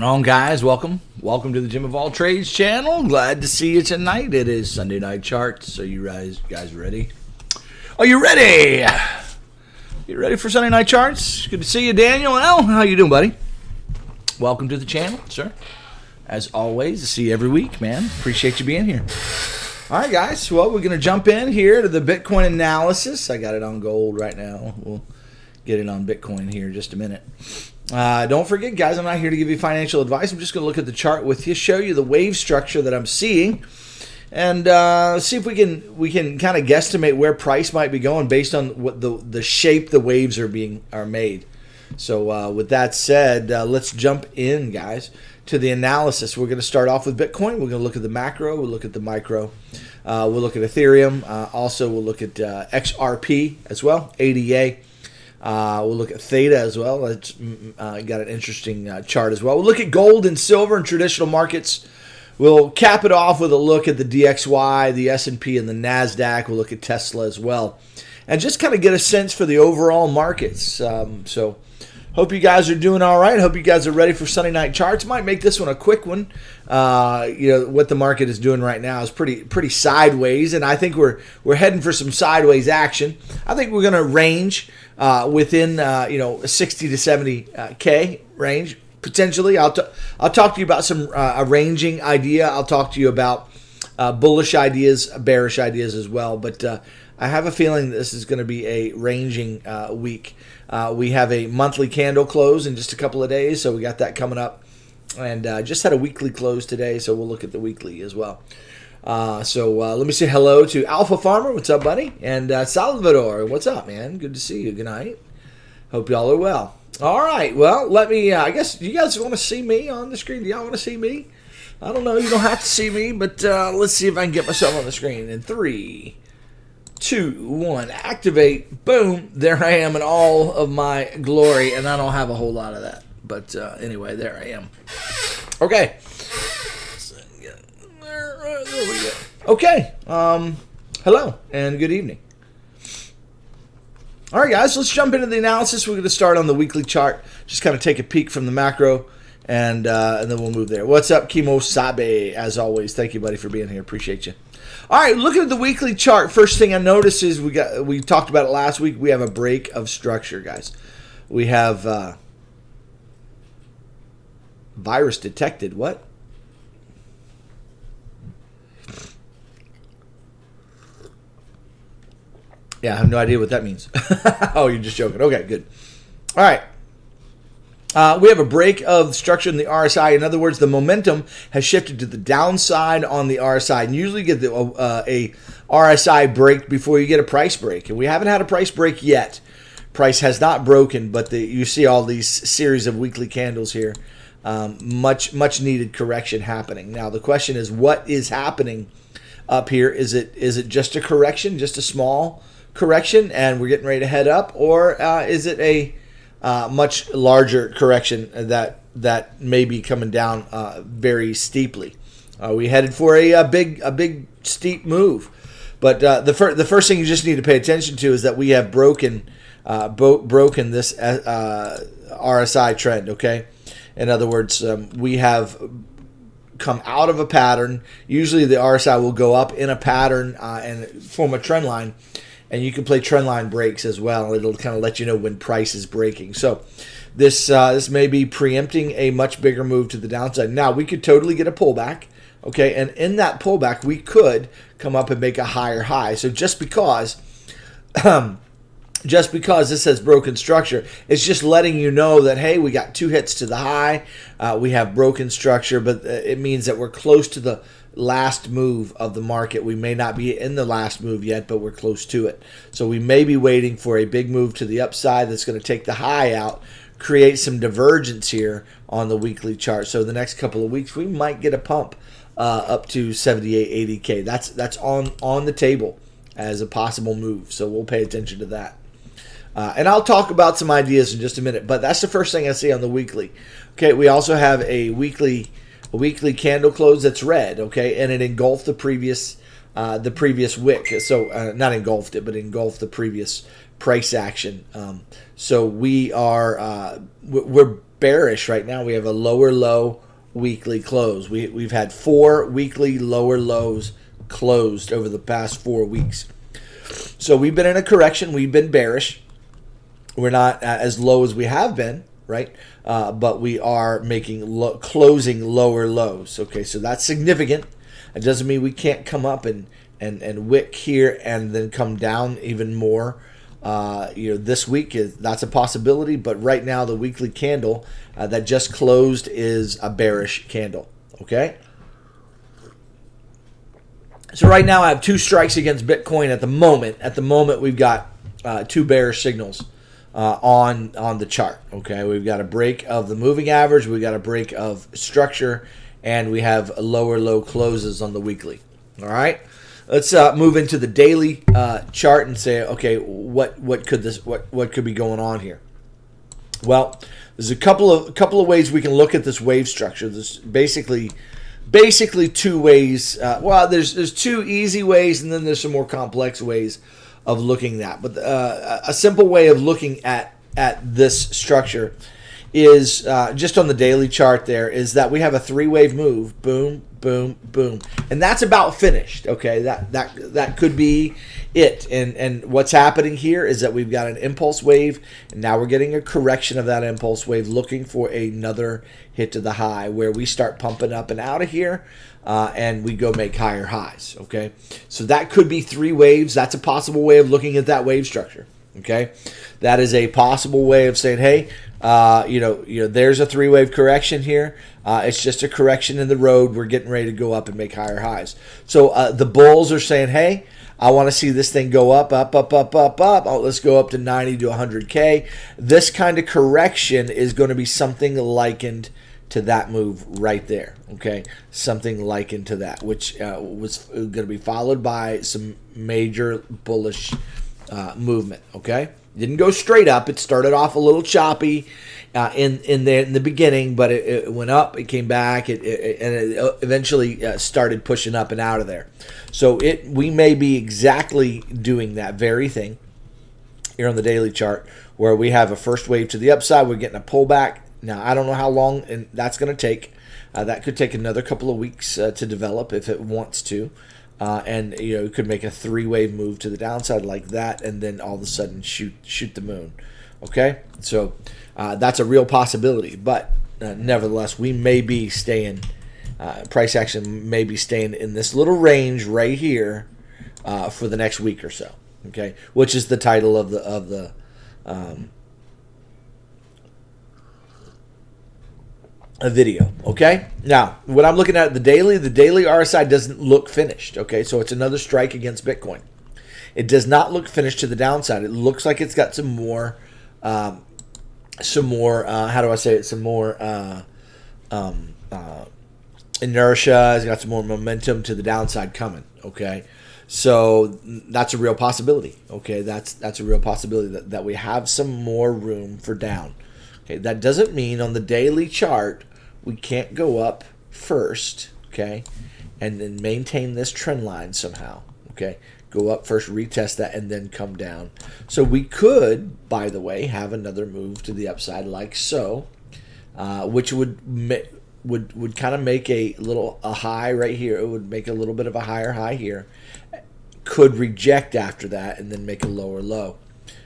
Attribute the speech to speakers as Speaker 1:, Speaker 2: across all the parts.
Speaker 1: on, guys? Welcome to the Gym of All Trades channel. Glad to see you tonight. It is Sunday night charts. Are you guys ready? Are you ready? You ready for Sunday night charts? Good to see you, Daniel. Al, how you doing, buddy? Welcome to the channel, sir. As always, I see you every week, man. Appreciate you being here. All right, guys. Well, we're going to jump in here to the Bitcoin analysis. I got it on gold right now. We'll get it on Bitcoin here in just a minute. Don't forget, guys, I'm not here to give you financial advice. I'm just going to look at the chart with you, show you the wave structure that I'm seeing, and see if we can kind of guesstimate where price might be going based on what the shape the waves are made. So with that said, let's jump in, guys, to the analysis. We're going to start off with Bitcoin. We're going to look at the macro. We'll look at the micro. We'll look at Ethereum. Also, we'll look at XRP as well, ADA. We'll look at Theta as well. It's got an interesting chart as well. We'll look at gold and silver and traditional markets. We'll cap it off with a look at the DXY, the S&P, and the NASDAQ. We'll look at Tesla as well. And just kind of get a sense for the overall markets. So hope you guys are doing all right. Hope you guys are ready for Sunday night charts. Might make this one a quick one. What the market is doing right now is pretty sideways, and I think we're heading for some sideways action. I think we're going to range within 60 to 70K range potentially. I'll talk to you about some a ranging idea. I'll talk to you about bullish ideas, bearish ideas as well. But I have a feeling this is going to be a ranging week. We have a monthly candle close in just a couple of days, so we got that coming up. And just had a weekly close today, so we'll look at the weekly as well. Let me say hello to Alpha Farmer. What's up, buddy? And Salvador. What's up, man? Good to see you. Good night. Hope y'all are well. All right. Well, let me, I guess you guys want to see me on the screen. Do y'all want to see me? I don't know. You don't have to see me, but let's see if I can get myself on the screen. In 3, 2, 1. Activate. Boom. There I am in all of my glory, and I don't have a whole lot of that. But anyway, there I am. Okay. There we go. Okay. Hello and good evening. All right, guys. Let's jump into the analysis. We're going to start on the weekly chart. Just kind of take a peek from the macro, and then we'll move there. What's up, Kimo Sabe? As always, thank you, buddy, for being here. Appreciate you. All right, looking at the weekly chart. First thing I notice is we talked about it last week. We have a break of structure, guys. We have virus detected. What? Yeah, I have no idea what that means. Oh, you're just joking. Okay, good. All right. We have a break of structure in the RSI. In other words, the momentum has shifted to the downside on the RSI. And usually you get a RSI break before you get a price break. And we haven't had a price break yet. Price has not broken, but you see all these series of weekly candles here. Much needed correction happening. Now, the question is, what is happening up here? Is it just a correction, just a small correction, and we're getting ready to head up, or is it a much larger correction that may be coming down very steeply? Are we headed for a big steep move? But the first thing you just need to pay attention to is that we have broken this RSI trend. Okay, in other words, we have come out of a pattern. Usually the RSI will go up in a pattern and form a trend line. And you can play trend line breaks as well. It'll kind of let you know when price is breaking. So this may be preempting a much bigger move to the downside. Now, we could totally get a pullback, okay? And in that pullback, we could come up and make a higher high. So just because this has broken structure, it's just letting you know that, hey, we got 2 hits to the high. We have broken structure, but it means that we're close to the last move of the market. We may not be in the last move yet, but we're close to it. So we may be waiting for a big move to the upside that's going to take the high out, create some divergence here on the weekly chart. So the next couple of weeks, we might get a pump up to 78, 80K. That's on the table as a possible move. So we'll pay attention to that. And I'll talk about some ideas in just a minute, but that's the first thing I see on the weekly. Okay, we also have a weekly candle close that's red, okay, and it engulfed the previous wick. So not engulfed it, but engulfed the previous price action. So we're bearish right now. We have a lower low weekly close. We've had 4 weekly lower lows closed over the past 4 weeks. So we've been in a correction. We've been bearish. We're not as low as we have been, right? But we are making closing lower lows. Okay, so that's significant. It doesn't mean we can't come up and wick here and then come down even more. This week that's a possibility, but right now the weekly candle that just closed is a bearish candle. Okay. So right now I have 2 strikes against Bitcoin at the moment. At the moment we've got 2 bearish signals on the chart. Okay, we've got a break of the moving average, we've got a break of structure, and we have lower low closes on the weekly. All right, let's move into the daily chart and say, okay, what could be going on here? Well, there's a couple of ways we can look at this wave structure. There's basically 2 ways. Well, there's 2 easy ways, and then there's some more complex ways of looking at that. But a simple way of looking at this structure is just on the daily chart. There is that we have a 3-wave move, boom, boom, boom, and that's about finished. Okay, that could be it. And what's happening here is that we've got an impulse wave, and now we're getting a correction of that impulse wave, looking for another hit to the high where we start pumping up and out of here, and we go make higher highs. Okay, so that could be 3 waves. That's a possible way of looking at that wave structure. Okay, that is a possible way of saying, hey, there's a 3-wave correction here. It's just a correction in the road. We're getting ready to go up and make higher highs. So the bulls are saying, hey, I want to see this thing go up, up, up, up, up, up. Oh, let's go up to 90 to 100K. This kind of correction is going to be something likened to that move right there. Okay, something likened to that, which was going to be followed by some major bullish movement. Okay, didn't go straight up. It started off a little choppy in the beginning, but it went up. It came back. And it eventually started pushing up and out of there. So we may be exactly doing that very thing here on the daily chart, where we have a first wave to the upside. We're getting a pullback. Now I don't know how long and that's going to take. That could take another couple of weeks to develop if it wants to. And it could make a 3-wave move to the downside like that, and then all of a sudden shoot the moon. Okay, so that's a real possibility, but nevertheless, we may be staying. Price action may be staying in this little range right here for the next week or so. Okay, which is the title of the a video. Okay, now what I'm looking at the daily RSI doesn't look finished. Okay, so it's another strike against Bitcoin. It does not look finished to the downside. It looks like it's got some more how do I say it, some more inertia. It's got some more momentum to the downside coming. Okay, so that's a real possibility. Okay, that's a real possibility that we have some more room for down. Okay, that doesn't mean on the daily chart we can't go up first, okay, and then maintain this trend line somehow. Okay, go up first, retest that, and then come down. So we could, by the way, have another move to the upside like so, which would kind of make a high right here. It would make a little bit of a higher high here. Could reject after that and then make a lower low.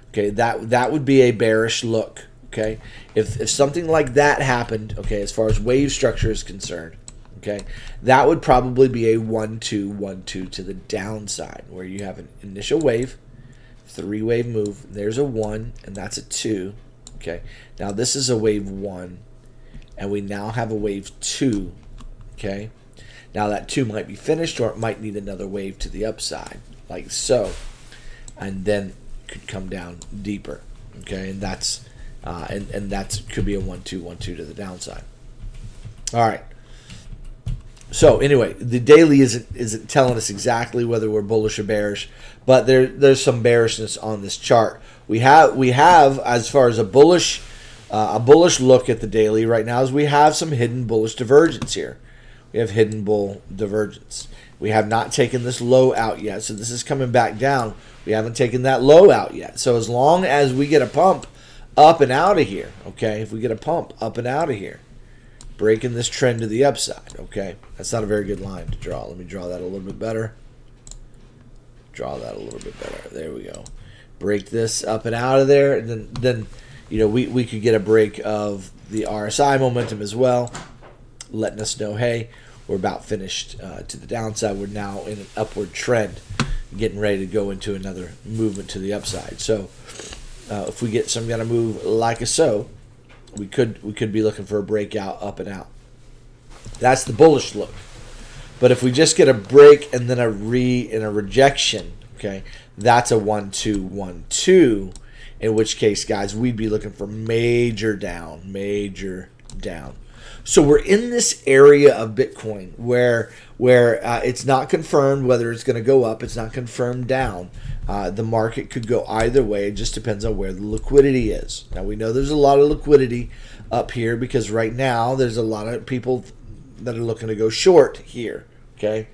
Speaker 1: Okay, that would be a bearish look. Okay, if something like that happened, okay, as far as wave structure is concerned, okay, that would probably be a 1-2, 1-2 to the downside, where you have an initial wave, 3-wave move. There's a 1, and that's a 2. Okay, now this is a wave 1, and we now have a wave 2. Okay, now that 2 might be finished, or it might need another wave to the upside, like so, and then could come down deeper. Okay, and that's and that could be a 1-2, 1-2 to the downside. All right. So anyway, the daily isn't telling us exactly whether we're bullish or bearish, but there's some bearishness on this chart. We have as far as a bullish look at the daily right now, is we have some hidden bullish divergence here. We have hidden bull divergence. We have not taken this low out yet, so this is coming back down. We haven't taken that low out yet. So as long as we get a pump up and out of here, okay, if we get a pump up and out of here, breaking this trend to the upside, okay, that's not a very good line to draw. Let me draw that a little bit better. Draw that a little bit better. There we go. Break this up and out of there, and then we could get a break of the RSI momentum as well, letting us know, hey, we're about finished to the downside. We're now in an upward trend, getting ready to go into another movement to the upside. So if we get some kind of move like a so, we could be looking for a breakout up and out. That's the bullish look. But if we just get a break and then a rejection, okay, that's a 1-2-1-2. In which case, guys, we'd be looking for major down. So we're in this area of Bitcoin where it's not confirmed whether it's going to go up. It's not confirmed down. The market could go either way. It just depends on where the liquidity is. Now, we know there's a lot of liquidity up here because right now there's a lot of people that are looking to go short here, okay?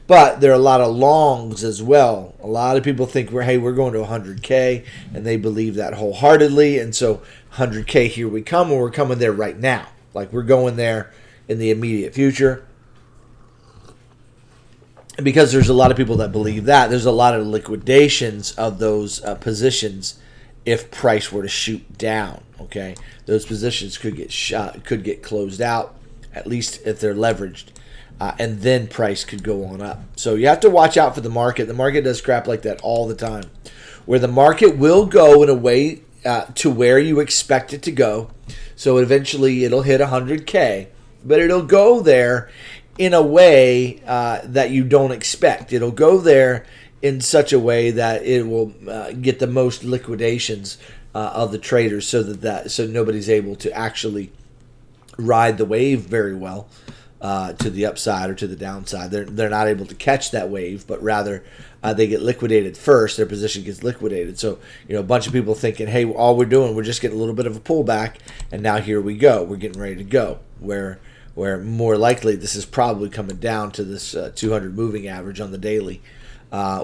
Speaker 1: But there are a lot of longs as well. A lot of people think we're going to 100K, and they believe that wholeheartedly. And so 100K, here we come, and we're coming there right now. Like we're going there in the immediate future. And because there's a lot of people that believe that, there's a lot of liquidations of those positions if price were to shoot down. Okay, those positions could get closed out, at least if they're leveraged. And then price could go on up. So you have to watch out for the market. The market does crap like that all the time, where the market will go in a way to where you expect it to go. So eventually it'll hit 100K, but it'll go there in a way that you don't expect. It'll go there in such a way that it will get the most liquidations of the traders, so nobody's able to actually ride the wave very well. To the upside or to the downside. They're not able to catch that wave, but rather they get liquidated first. Their position gets liquidated. So, a bunch of people thinking, hey, all we're doing, we're just getting a little bit of a pullback, and now here we go. We're getting ready to go. Where more likely this is probably coming down to this 200 moving average on the daily,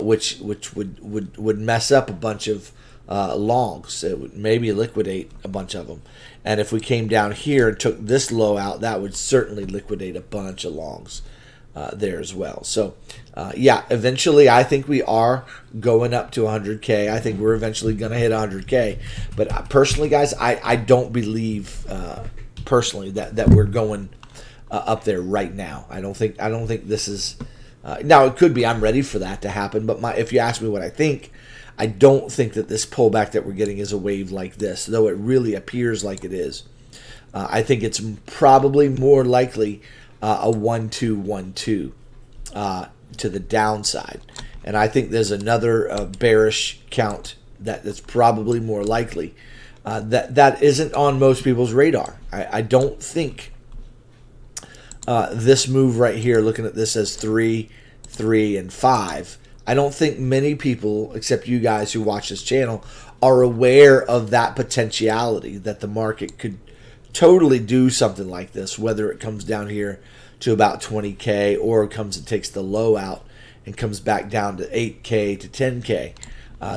Speaker 1: which would mess up a bunch of longs. It would maybe liquidate a bunch of them. And if we came down here and took this low out, that would certainly liquidate a bunch of longs there as well. So, eventually I think we are going up to 100K. I think we're eventually going to hit 100K. But personally, guys, I don't believe personally that we're going up there right now. I don't think this is. Now it could be. I'm ready for that to happen. But if you ask me what I think, I don't think that this pullback that we're getting is a wave like this, though it really appears like it is. I think it's probably more likely a 1-2-1-2 to the downside. And I think there's another bearish count that's probably more likely. That isn't on most people's radar. I don't think this move right here, looking at this as 3, 3, and 5, I don't think many people, except you guys who watch this channel, are aware of that potentiality that the market could totally do something like this, whether it comes down here to about 20K or it comes and takes the low out and comes back down to 8K to 10K.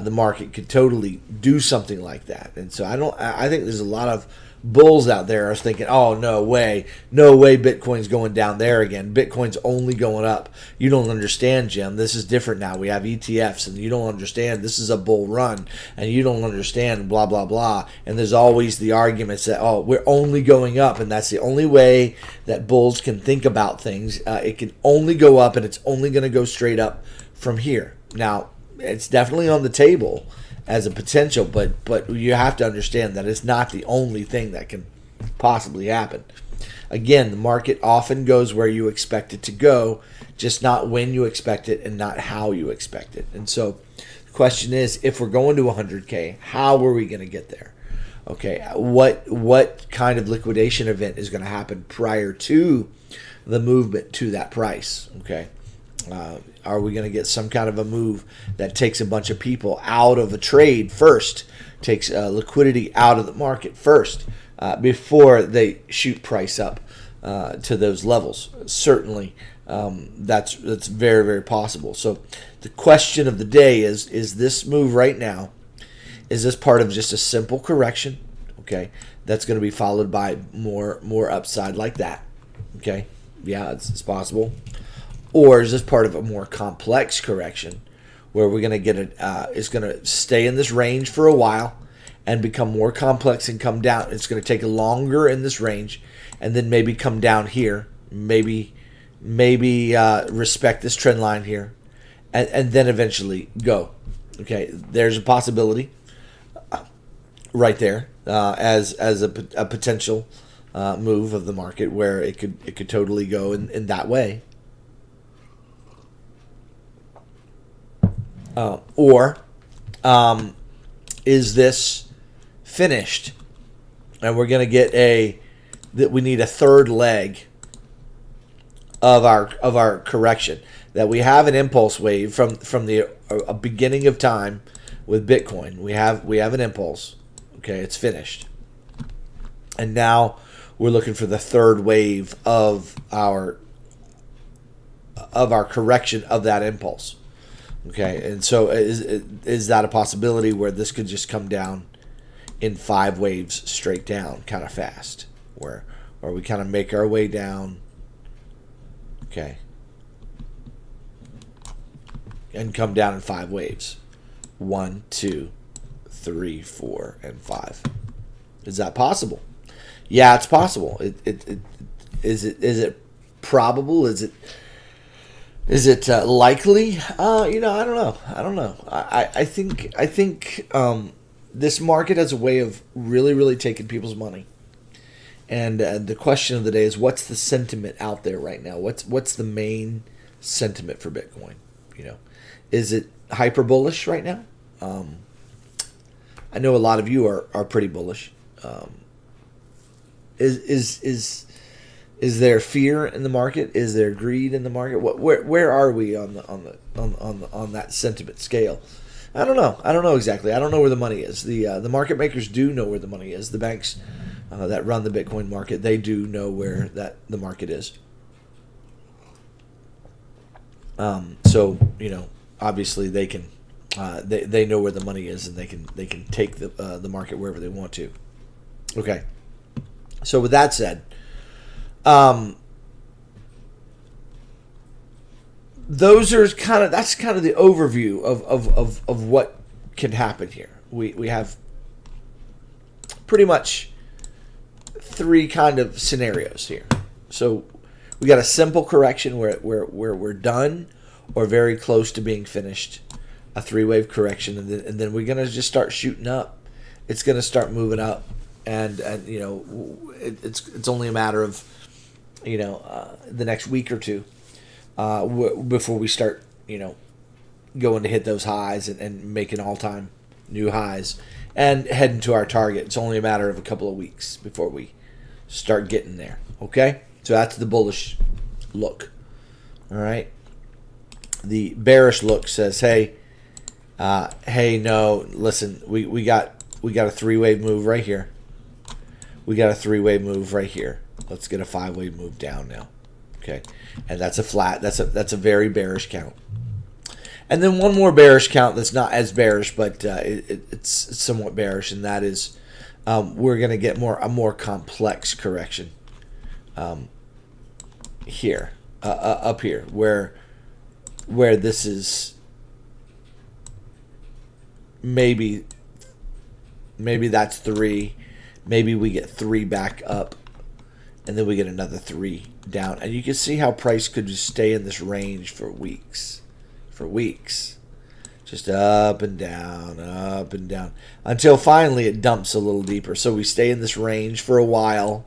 Speaker 1: The market could totally do something like that. And so I think there's a lot of bulls out there are thinking, oh, no way Bitcoin's going down there again. Bitcoin's only going up. You don't understand, Jim. This is different now. We have ETFs, and you don't understand. This is a bull run, and you don't understand, blah, blah, blah. And there's always the arguments that, oh, we're only going up, and that's the only way that bulls can think about things. It can only go up, and it's only going to go straight up from here. Now, it's definitely on the table as a potential, but you have to understand that it's not the only thing that can possibly happen. Again, the market often goes where you expect it to go, just not when you expect it and not how you expect it. And so the question is, if we're going to 100K, how are we going to get there? Okay, what kind of liquidation event is going to happen prior to the movement to that price? Okay. Are we going to get some kind of a move that takes a bunch of people out of a trade first, takes liquidity out of the market first, before they shoot price up to those levels? Certainly, that's very, very possible. So the question of the day is this move right now, is this part of just a simple correction Okay, that's going to be followed by more upside like that. Okay, yeah, it's possible. Or is this part of a more complex correction where we're going to get it? It's going to stay in this range for a while and become more complex and come down. It's going to take longer in this range and then maybe come down here. Maybe respect this trend line here, and then eventually go. Okay, there's a possibility right there as a potential move of the market where it could totally go in that way. Or is this finished, and we're going to get that we need a third leg of our correction, that we have an impulse wave from the beginning of time with Bitcoin. We have an impulse. Okay, it's finished, and now we're looking for the third wave of our correction of that impulse. Okay, and so is that a possibility where this could just come down in 5 waves straight down, kind of fast, where we kind of make our way down, okay, and come down in 5 waves, 1, 2, 3, 4, and 5. Is that possible? Yeah, it's possible. Is it probable? Is it likely? I don't know. I think this market has a way of really taking people's money. And the question of the day is, what's the sentiment out there right now? What's the main sentiment for Bitcoin? Is it hyper bullish right now? I know a lot of you are pretty bullish. Is there fear in the market? Is there greed in the market? Where are we on that sentiment scale? I don't know. I don't know exactly. I don't know where the money is. The market makers do know where the money is. The banks that run the Bitcoin market, they do know where the market is. So obviously they can they know where the money is, and they can take the market wherever they want to. Okay. So with that said, that's kind of the overview of what can happen here. We have pretty much 3 kind of scenarios here. So we got a simple correction where we're done or very close to being finished, a 3-wave correction, and then we're gonna just start shooting up. It's gonna start moving up, and it's only a matter of the next week or two before we start going to hit those highs and making all-time new highs and heading to our target. It's only a matter of a couple of weeks before we start getting there. Okay, so that's the bullish look. All right, the bearish look says, hey, no, listen, we got a 3-wave move right here. We got a 3-wave move right here. Let's get a 5-wave move down now. Okay, and that's a flat. That's a very bearish count. And then one more bearish count that's not as bearish, but it's somewhat bearish, and that is we're going to get a more complex correction here, up here, where this is maybe that's 3. Maybe we get 3 back up, and then we get another 3 down. And you can see how price could just stay in this range for weeks. Just up and down, until finally it dumps a little deeper. So we stay in this range for a while,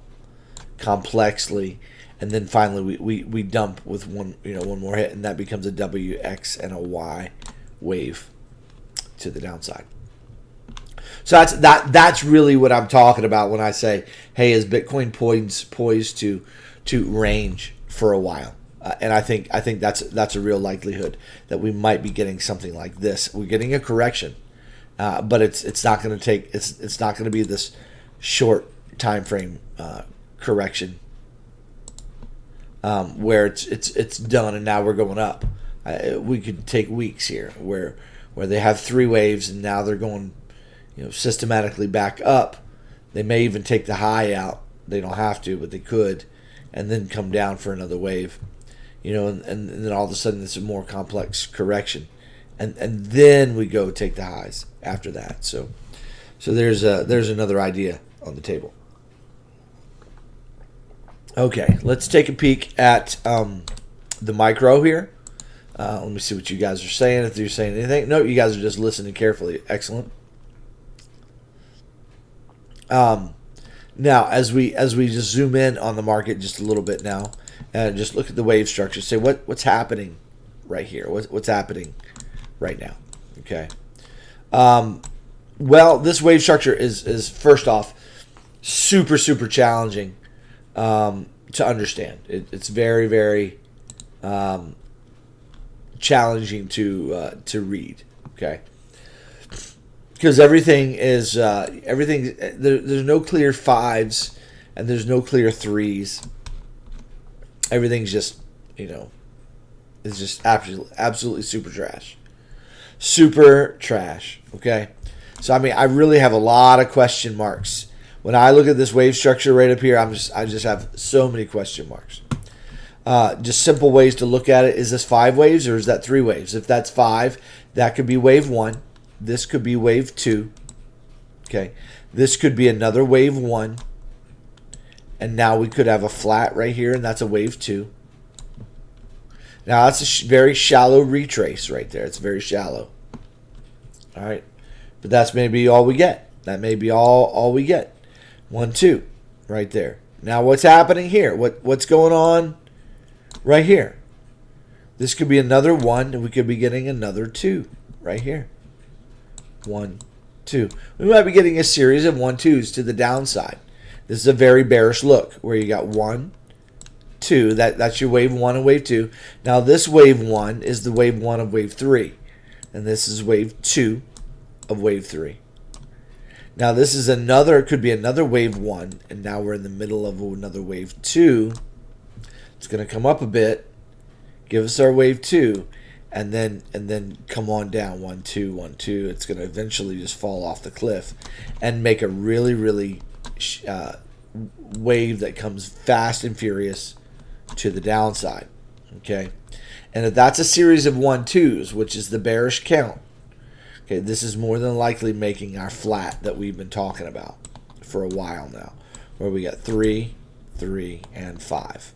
Speaker 1: complexly, and then finally we dump with one more hit, and that becomes a W, X, and a Y wave to the downside. So that's really what I'm talking about when I say, hey, is Bitcoin poised to range for a while? And I think that's a real likelihood that we might be getting something like this. We're getting a correction, but it's not going to be this short time frame correction where it's done and now we're going up. We could take weeks here where they have 3 waves and now they're going systematically back up, They may even take the high out. They don't have to, but they could, and then come down for another wave. And then all of a sudden it's a more complex correction. And then we go take the highs after that. So there's another idea on the table. Okay, let's take a peek at the micro here. Let me see what you guys are saying. If you're saying anything, no, you guys are just listening carefully. Excellent. Now, as we just zoom in on the market just a little bit now, and just look at the wave structure, say what's happening right here. What's happening right now? Okay. Well, this wave structure is first off super challenging to understand. It's very, very challenging to read. Okay, because everything is there's no clear fives and there's no clear threes. Everything's just it's just absolutely super trash. Okay, so I mean I really have a lot of question marks when I look at this wave structure right up here. I just have so many question marks. Just simple ways to look at it. Is this 5 waves or is that 3 waves? If that's 5, that could be wave 1. This could be wave 2. Okay. This could be another wave 1. And now we could have a flat right here, and that's a wave 2. Now that's a very shallow retrace right there. It's very shallow. All right. But that's maybe all we get. That may be all we get. 1, 2 right there. Now what's happening here? What's going on right here? This could be another 1, and we could be getting another 2 right here. 1, 2. We might be getting a series of 1, 2s to the downside. This is a very bearish look where you got 1, 2. That's your wave 1 and wave 2. Now this wave 1 is the wave 1 of wave 3. And this is wave 2 of wave 3. Now this is could be another wave 1, and now we're in the middle of another wave 2. It's going to come up a bit, give us our wave 2, and then come on down 1, 2, 1, 2. It's going to eventually just fall off the cliff and make a really wave that comes fast and furious to the downside. Okay, and if that's a series of 1, 2s, which is the bearish count, okay, this is more than likely making our flat that we've been talking about for a while now, where we got 3, 3, and 5.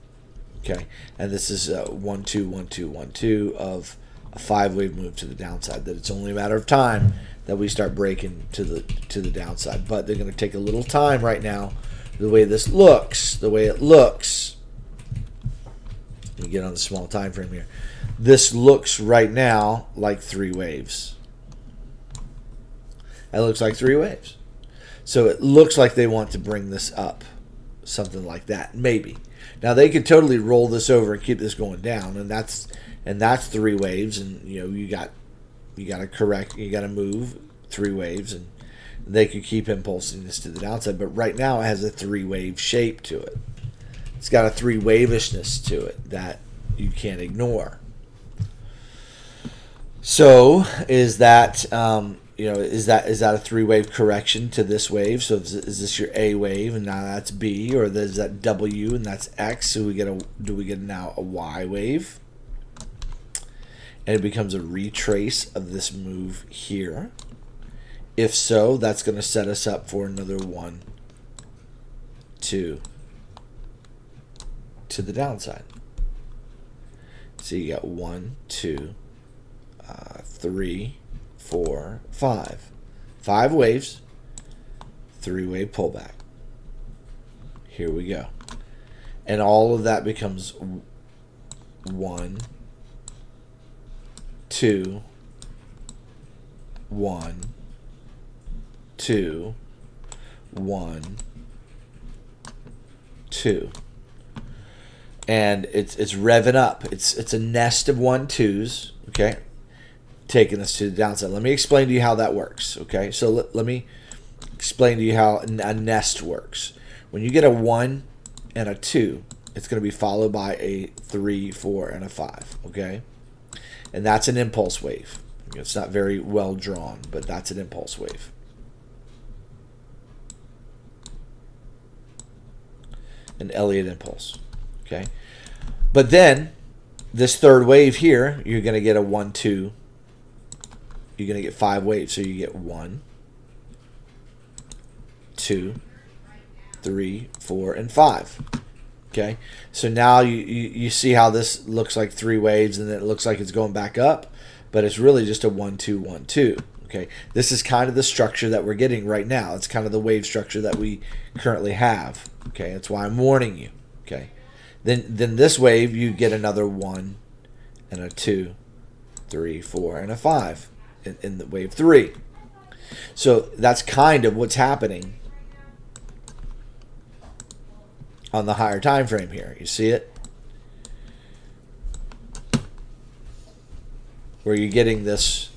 Speaker 1: Okay, and this is 1, 2, 1, 2, 1, 2 of a 5-wave move to the downside. That it's only a matter of time that we start breaking to the downside. But they're going to take a little time right now. The way this looks, the way it looks. Let me get on the small time frame here. This looks right now like 3 waves. It looks like 3 waves. So it looks like they want to bring this up, something like that, maybe. Now they could totally roll this over and keep this going down, and that's 3 waves, and you got to move 3 waves, and they could keep impulsing this to the downside. But right now it has a 3-wave shape to it. It's got a 3-wavishness to it that you can't ignore. So is that is that a 3-wave correction to this wave? So is this your A wave, and now that's B, or is that W and that's X? So do we get now a Y wave? And it becomes a retrace of this move here. If so, that's going to set us up for another 1, 2 to the downside. So you got 1, 2, 3, 4, 5. 5 waves, 3-wave pullback. Here we go. And all of that becomes 1, 2, 1, 2, 1, 2. And it's revving up. It's a nest of 1, 2s, okay, taking us to the downside. Let me explain to you how that works, okay? So let me explain to you how a nest works. When you get a 1 and a 2, it's going to be followed by a 3, 4, and a 5, okay? And that's an impulse wave. It's not very well drawn, but that's an impulse wave. an Elliott impulse. Okay, but then this third wave here, you're going to get a 1, 2. You're going to get 5 waves. So you get 1, 2, 3, 4, and 5. Okay, so now you see how this looks like 3 waves, and then it looks like it's going back up, but it's really just a 1, 2, 1, 2. Okay, this is kind of the structure that we're getting right now. It's kind of the wave structure that we currently have. Okay, that's why I'm warning you. Okay, then this wave you get another 1 and a 2, 3, 4, and a 5 in the wave 3. So that's kind of what's happening on the higher time frame here. You see it? Where you're getting this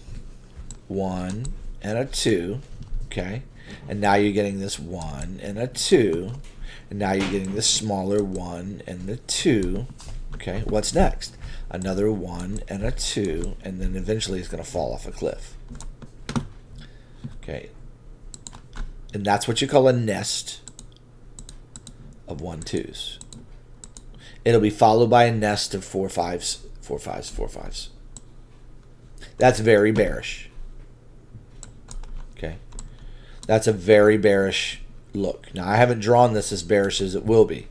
Speaker 1: 1 and a 2, okay? And now you're getting this 1 and a 2, and now you're getting this smaller 1 and the 2, okay? What's next? Another 1 and a 2, and then eventually it's going to fall off a cliff. Okay? And that's what you call a nest of 1, 2s. It'll be followed by a nest of 4, 5s, 4, 5s, 4, 5s. That's very bearish. Okay, that's a very bearish look. Now I haven't drawn this as bearish as it will be,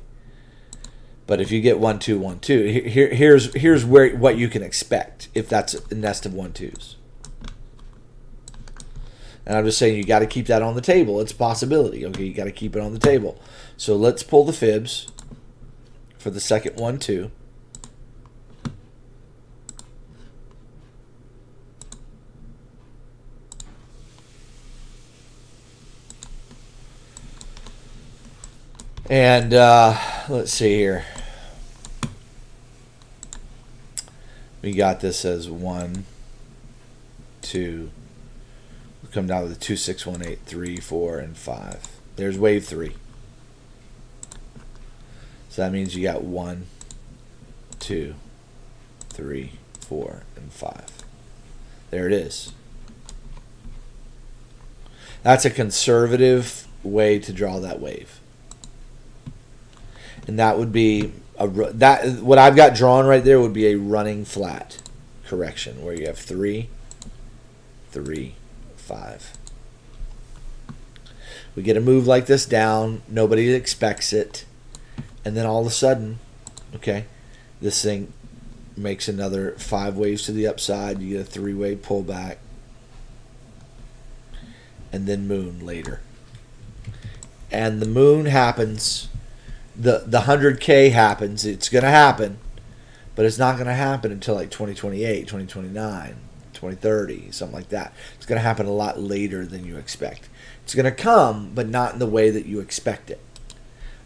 Speaker 1: but if you get 1, 2, 1, 2, here's what you can expect if that's a nest of 1, 2s. And I'm just saying you got to keep that on the table. It's a possibility. Okay, you got to keep it on the table. So let's pull the fibs for the second 1, 2. And let's see here. We got this as 1, 2. We'll come down to the 2, 6, 1, 8, 3, 4, and 5. There's wave 3. So that means you got 1, 2, 3, 4, and 5. There it is. That's a conservative way to draw that wave. And that would be what I've got drawn right there would be a running flat correction where you have 3, 3, 5. We get a move like this down, nobody expects it, and then all of a sudden, okay, this thing makes another 5 waves to the upside. You get a 3-wave pullback, and then moon later. And the moon happens. The 100K happens. It's going to happen, but it's not going to happen until like 2028, 2029, 2030, something like that. It's going to happen a lot later than you expect. It's going to come, but not in the way that you expect it.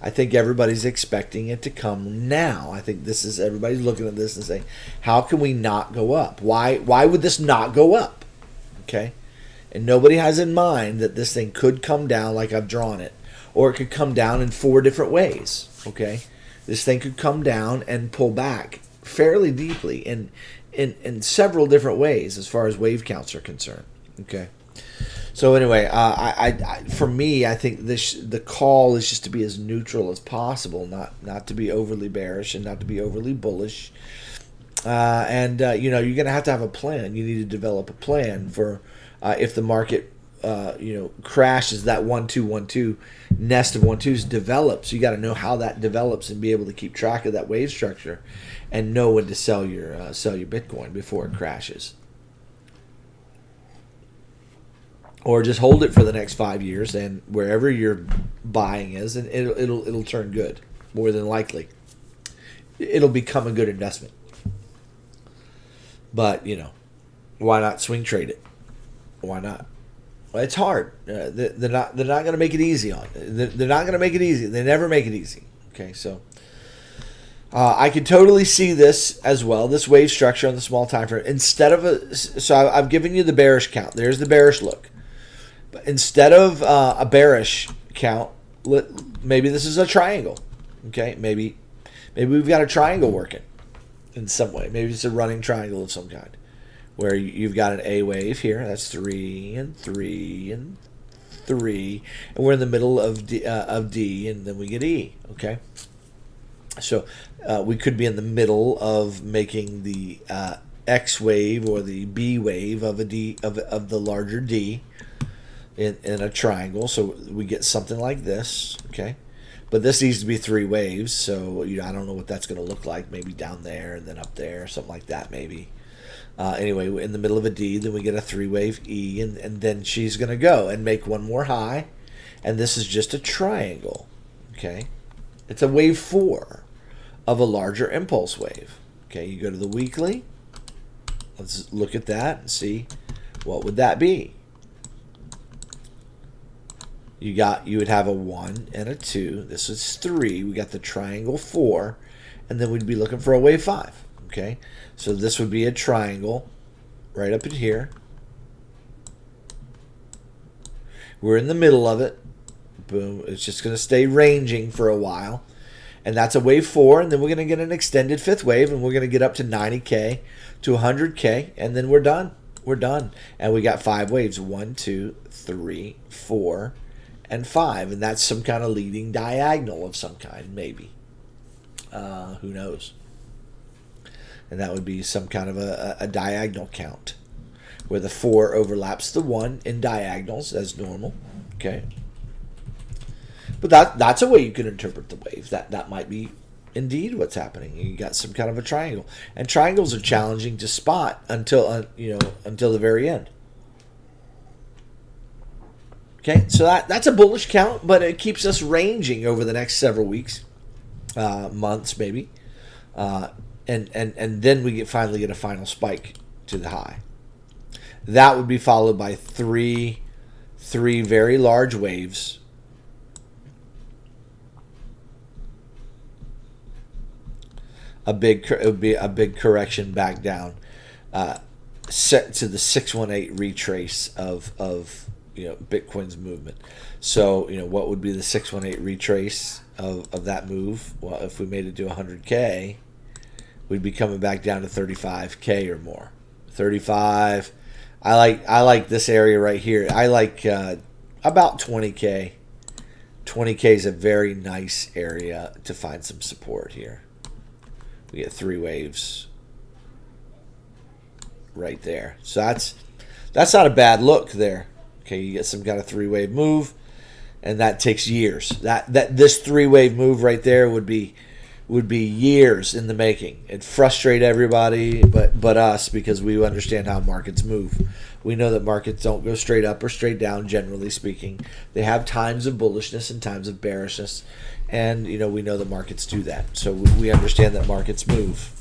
Speaker 1: I think everybody's expecting it to come now. I think this is everybody's looking at this and saying, how can we not go up? Why would this not go up? Okay? And nobody has in mind that this thing could come down like I've drawn it. Or it could come down in 4 different ways, okay? This thing could come down and pull back fairly deeply in several different ways as far as wave counts are concerned, okay? So anyway, for me, I think the call is just to be as neutral as possible, not to be overly bearish and not to be overly bullish. You know, you're going to have a plan. You need to develop a plan for if the market you know, crashes, that 1, 2, 1, 2 nest of 1, 2s develops. You got to know how that develops and be able to keep track of that wave structure and know when to sell your Bitcoin before it crashes. Or just hold it for the next 5 years, and wherever your buying is, and it'll turn good, more than likely. It'll become a good investment. But, you know, why not swing trade it? Why not? Well, it's hard. They're not going to make it easy on it. They're not going to make it easy. They never make it easy. Okay, so I can totally see this as well. This wave structure on the small time frame. Instead of I've given you the bearish count. There's the bearish look. But instead of a bearish count, maybe this is a triangle. Okay, maybe we've got a triangle working in some way. Maybe it's a running triangle of some kind, where you've got an A wave here. That's 3 and 3 and 3, and we're in the middle of D, and then we get E. Okay, So we could be in the middle of making the X wave or the B wave of a D of the larger D in a triangle. So we get something like this, okay? But this needs to be 3 waves, so I don't know what that's going to look like. Maybe down there and then up there, something like that, maybe. Anyway, in the middle of a D, then we get a 3-wave E, and then she's going to go and make one more high, and this is just a triangle, okay? It's a wave 4 of a larger impulse wave. Okay, you go to the weekly. Let's look at that and see what would that be. You would have a 1 and a 2. This is 3. We got the triangle 4, and then we'd be looking for a wave 5. Okay, so this would be a triangle right up in here. We're in the middle of it. Boom. It's just going to stay ranging for a while. And that's a wave 4, and then we're going to get an extended 5th wave, and we're going to get up to 90K to 100K, and then we're done. We're done. And we got 5 waves. 1, 2, 3, 4, and 5. And that's some kind of leading diagonal of some kind, maybe. Who knows? And that would be some kind of a diagonal count, where the 4 overlaps the 1 in diagonals as normal. Okay. But that's a way you can interpret the wave. That might be indeed what's happening. You got some kind of a triangle, and triangles are challenging to spot until until the very end. Okay, so that's a bullish count, but it keeps us ranging over the next several weeks, months maybe, and then we finally get a final spike to the high. That would be followed by three very large waves. It would be a big correction back down, set to the 618 retrace of Bitcoin's movement. So what would be the 618 retrace of that move? Well, if we made it to 100K, we'd be coming back down to 35K or more. 35. I like this area right here. I like about 20K. 20K is a very nice area to find some support here. We get 3 waves right there. So that's not a bad look there. Okay, you get some kind of 3-wave move, and that takes years. This 3-wave move right there would be years in the making. It'd frustrate everybody but us, because we understand how markets move. We know that markets don't go straight up or straight down, generally speaking. They have times of bullishness and times of bearishness. And, we know that markets do that. So we understand that markets move.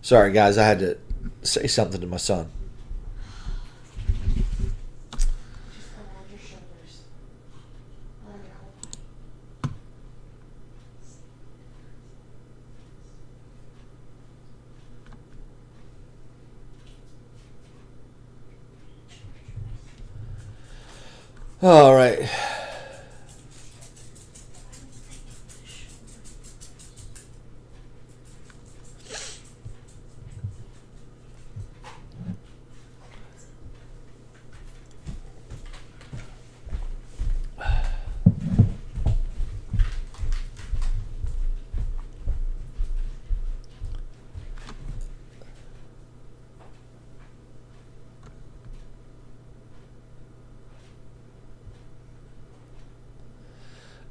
Speaker 1: Sorry, guys, I had to say something to my son. All right.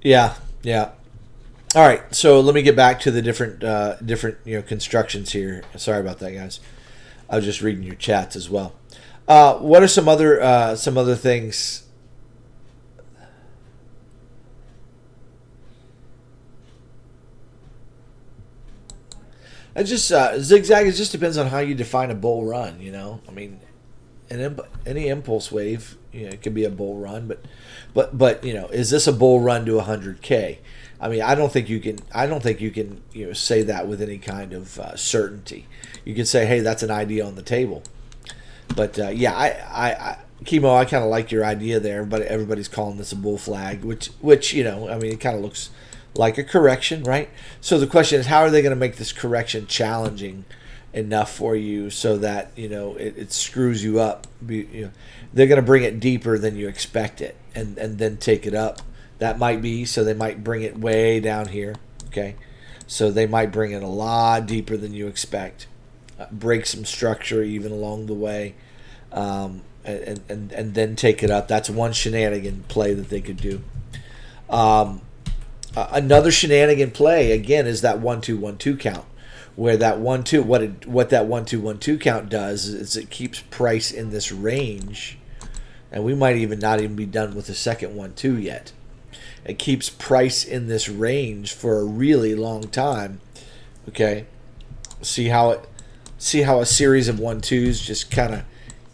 Speaker 1: Yeah. All right, so let me get back to the different constructions here. Sorry about that, guys. I was just reading your chats as well. What are some other things? It just zigzag. It just depends on how you define a bull run. I mean, any impulse wave, it could be a bull run, but is this a bull run to 100K? I mean, I don't think you can say that with any kind of certainty. You can say, hey, that's an idea on the table. But yeah, Chemo, I kind of like your idea there, but everybody's calling this a bull flag, which I mean, it kind of looks like a correction, right? So the question is, how are they going to make this correction challenging enough for you so that it screws you up? They're going to bring it deeper than you expect it, and then take it up. That might be, so they might bring it way down here. Okay, so they might bring it a lot deeper than you expect, break some structure even along the way, and then take it up. That's one shenanigan play that they could do. Another shenanigan play again is that 1-2-1-2 count, where that 1-2 what that 1-2-1-2 count does is it keeps price in this range, and we might not even be done with the second 1-2 yet. It keeps price in this range for a really long time. Okay, see how a series of 1-2s just kind of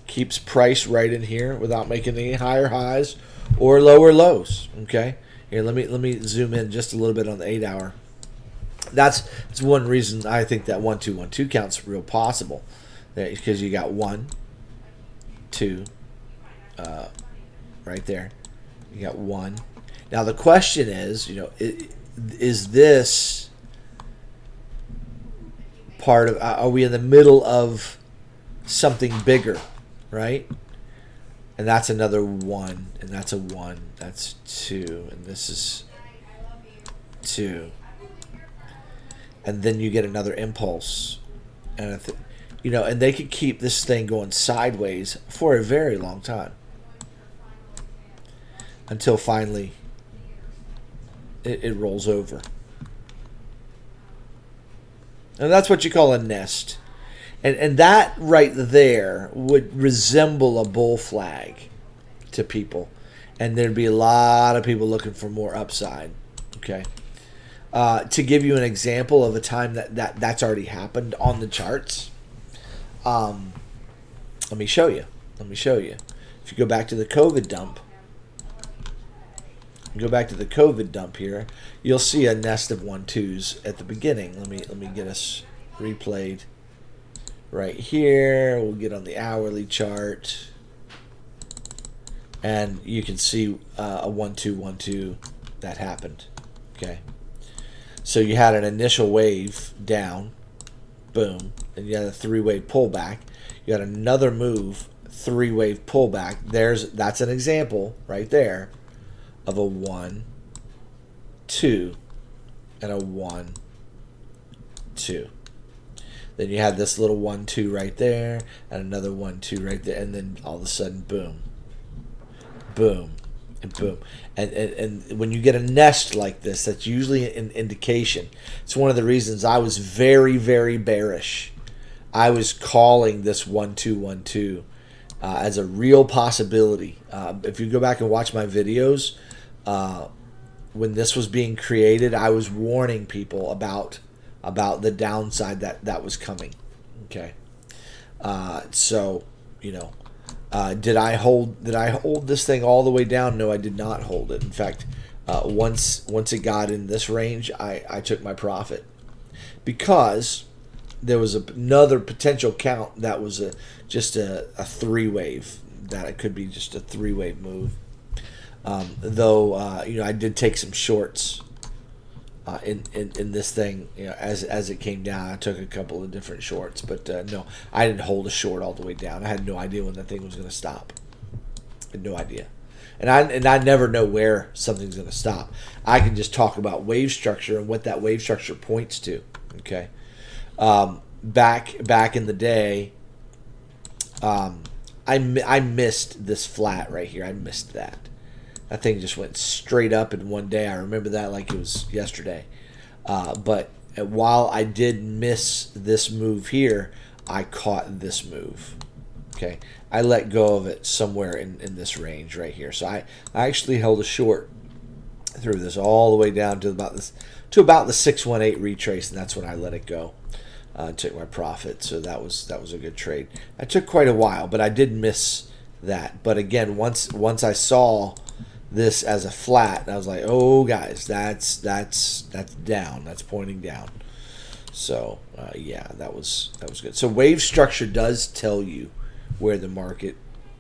Speaker 1: keeps price right in here without making any higher highs or lower lows. Okay, here let me zoom in just a little bit on the 8 hour. That's one reason I think that 1-2-1-2 count's real possible, because you got 1, 2, right there. You got 1. Now the question is, is this part of? Are we in the middle of something bigger, right? And that's another 1, and that's a 1. That's 2, and this is 2. And then you get another impulse, and and they could keep this thing going sideways for a very long time until finally it rolls over. And that's what you call a nest. And that right there would resemble a bull flag to people. And there'd be a lot of people looking for more upside. Okay. To give you an example of a time that's already happened on the charts, let me show you. If you go back to the COVID dump, here, you'll see a nest of 1-2s at the beginning. Let me get us replayed right here. We'll get on the hourly chart, and you can see a 1-2-1-2 that happened. Okay, so you had an initial wave down, boom, and you had a 3-wave pullback. You had another move, 3-wave pullback. That's an example right there of a 1-2 and a 1-2. Then you had this little 1-2 right there and another 1-2 right there, and then all of a sudden, boom, boom, and boom. And when you get a nest like this, that's usually an indication. It's one of the reasons I was very, very bearish. I was calling this 1-2-1-2 as a real possibility. If you go back and watch my videos, when this was being created, I was warning people about the downside that was coming. Okay, so did I hold this thing all the way down? No, I did not hold it. In fact, once it got in this range, I took my profit, because there was another potential count that was just a 3-wave, that it could be just a 3-wave move. Though I did take some shorts in this thing, as it came down. I took a couple of different shorts, but no, I didn't hold a short all the way down. I had no idea when that thing was going to stop. I had no idea, and I never know where something's going to stop. I can just talk about wave structure and what that wave structure points to. Okay, back in the day, I missed this flat right here. I missed that. That thing just went straight up in one day. I remember that like it was yesterday. But while I did miss this move here, I caught this move. Okay, I let go of it somewhere in this range right here. So I actually held a short through this all the way down to about the 618 retrace, and that's when I let it go. took my profit. So that was a good trade. It took quite a while, but I did miss that. But again, once I saw this as a flat, I was like, oh guys, that's down. That's pointing down. So yeah, that was good. So wave structure does tell you where the market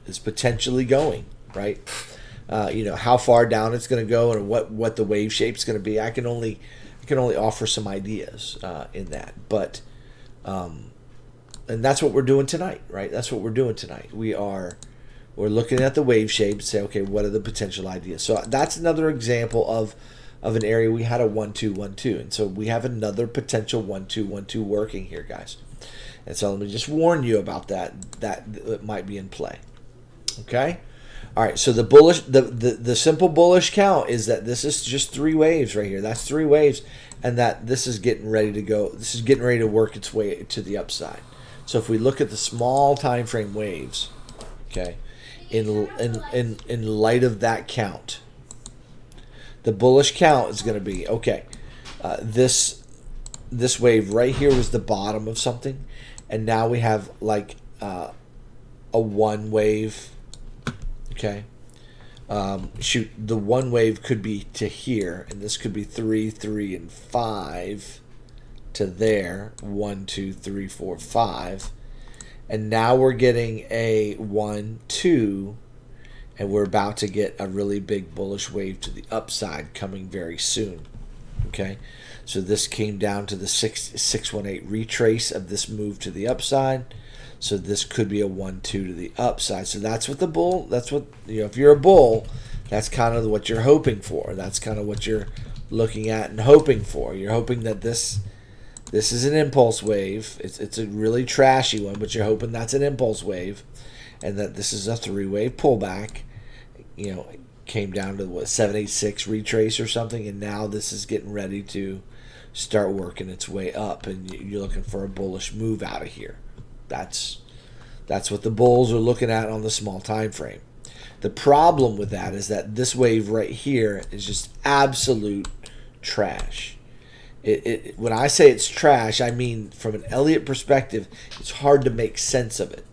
Speaker 1: is potentially going, right? How far down it's going to go and what the wave shape is going to be. I can only offer some ideas in that, but and that's what we're doing tonight, right? That's what we're doing tonight. We're looking at the wave shape and say, okay, what are the potential ideas? So that's another example of an area we had a 1-2-1-2, and so we have another potential 1-2-1-2 working here, guys. And so let me just warn you about that it might be in play. Okay. All right, so the simple bullish count is that this is just 3 waves right here. That's 3 waves, and that this is getting ready to go. This is getting ready to work its way to the upside. So if we look at the small time frame waves, okay, in light of that count, the bullish count is going to be okay. This wave right here was the bottom of something, and now we have like a 1 wave. Okay, the 1 wave could be to here, and this could be 3, 3, and 5 to there. 1, 2, 3, 4, 5, and now we're getting a 1, 2, and we're about to get a really big bullish wave to the upside coming very soon. Okay, so this came down to the 618 retrace of this move to the upside. So this could be a 1-2 to the upside. So that's what if you're a bull, that's kind of what you're hoping for. That's kind of what you're looking at and hoping for. You're hoping that this is an impulse wave. It's a really trashy one, but you're hoping that's an impulse wave, and that this is a 3-wave pullback. It came down to 786 retrace or something, and now this is getting ready to start working its way up, and you're looking for a bullish move out of here. That's what the bulls are looking at on the small time frame. The problem with that is that this wave right here is just absolute trash. When I say it's trash, I mean from an Elliott perspective, it's hard to make sense of it.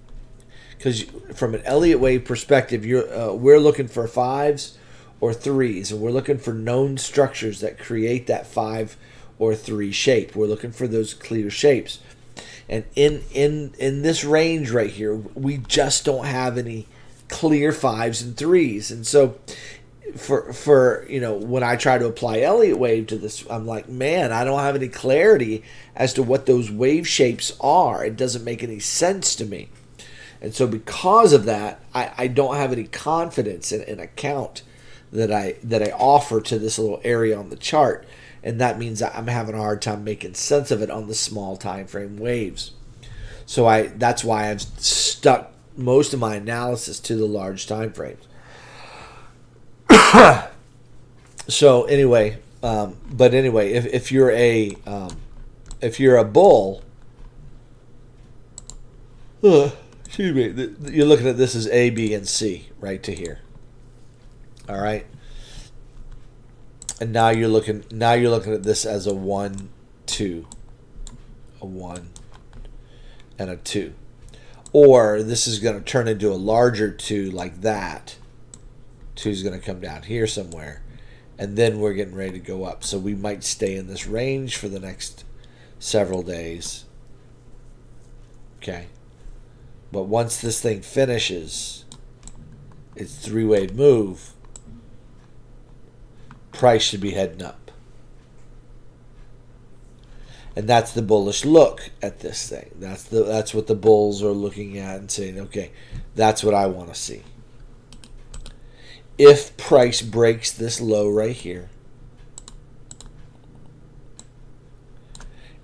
Speaker 1: Because from an Elliott wave perspective, we're looking for 5s or 3s, and we're looking for known structures that create that 5 or 3 shape. We're looking for those clear shapes. And in this range right here, we just don't have any clear 5s and 3s. And so for when I try to apply Elliott wave to this, I'm like, man, I don't have any clarity as to what those wave shapes are. It doesn't make any sense to me. And so because of that, I don't have any confidence in a count that I offer to this little area on the chart. And that means I'm having a hard time making sense of it on the small time frame waves. So that's why I've stuck most of my analysis to the large time frames. So anyway, if you're a bull, excuse me, you're looking at this as A, B, and C right to here. All right. And now you're looking at this as a 1, 2, a 1, and a 2. Or this is going to turn into a larger 2 like that. 2 is going to come down here somewhere. And then we're getting ready to go up. So we might stay in this range for the next several days. Okay. But once this thing finishes its 3-wave move, price should be heading up. And that's the bullish look at this thing. That's what the bulls are looking at and saying, okay, that's what I want to see. If price breaks this low right here,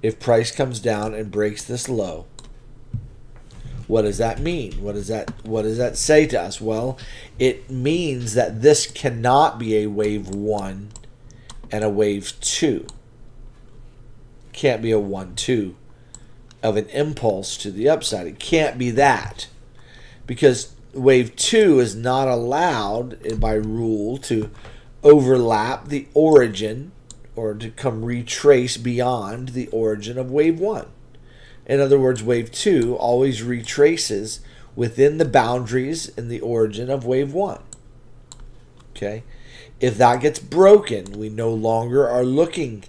Speaker 1: if price comes down and breaks this low, what does that mean? What does that say to us? Well, it means that this cannot be a wave 1 and a wave 2. Can't be a 1-2 of an impulse to the upside. It can't be that, because wave 2 is not allowed by rule to overlap the origin or to come retrace beyond the origin of wave 1. In other words, wave 2 always retraces within the boundaries and the origin of wave 1. Okay? If that gets broken, we no longer are looking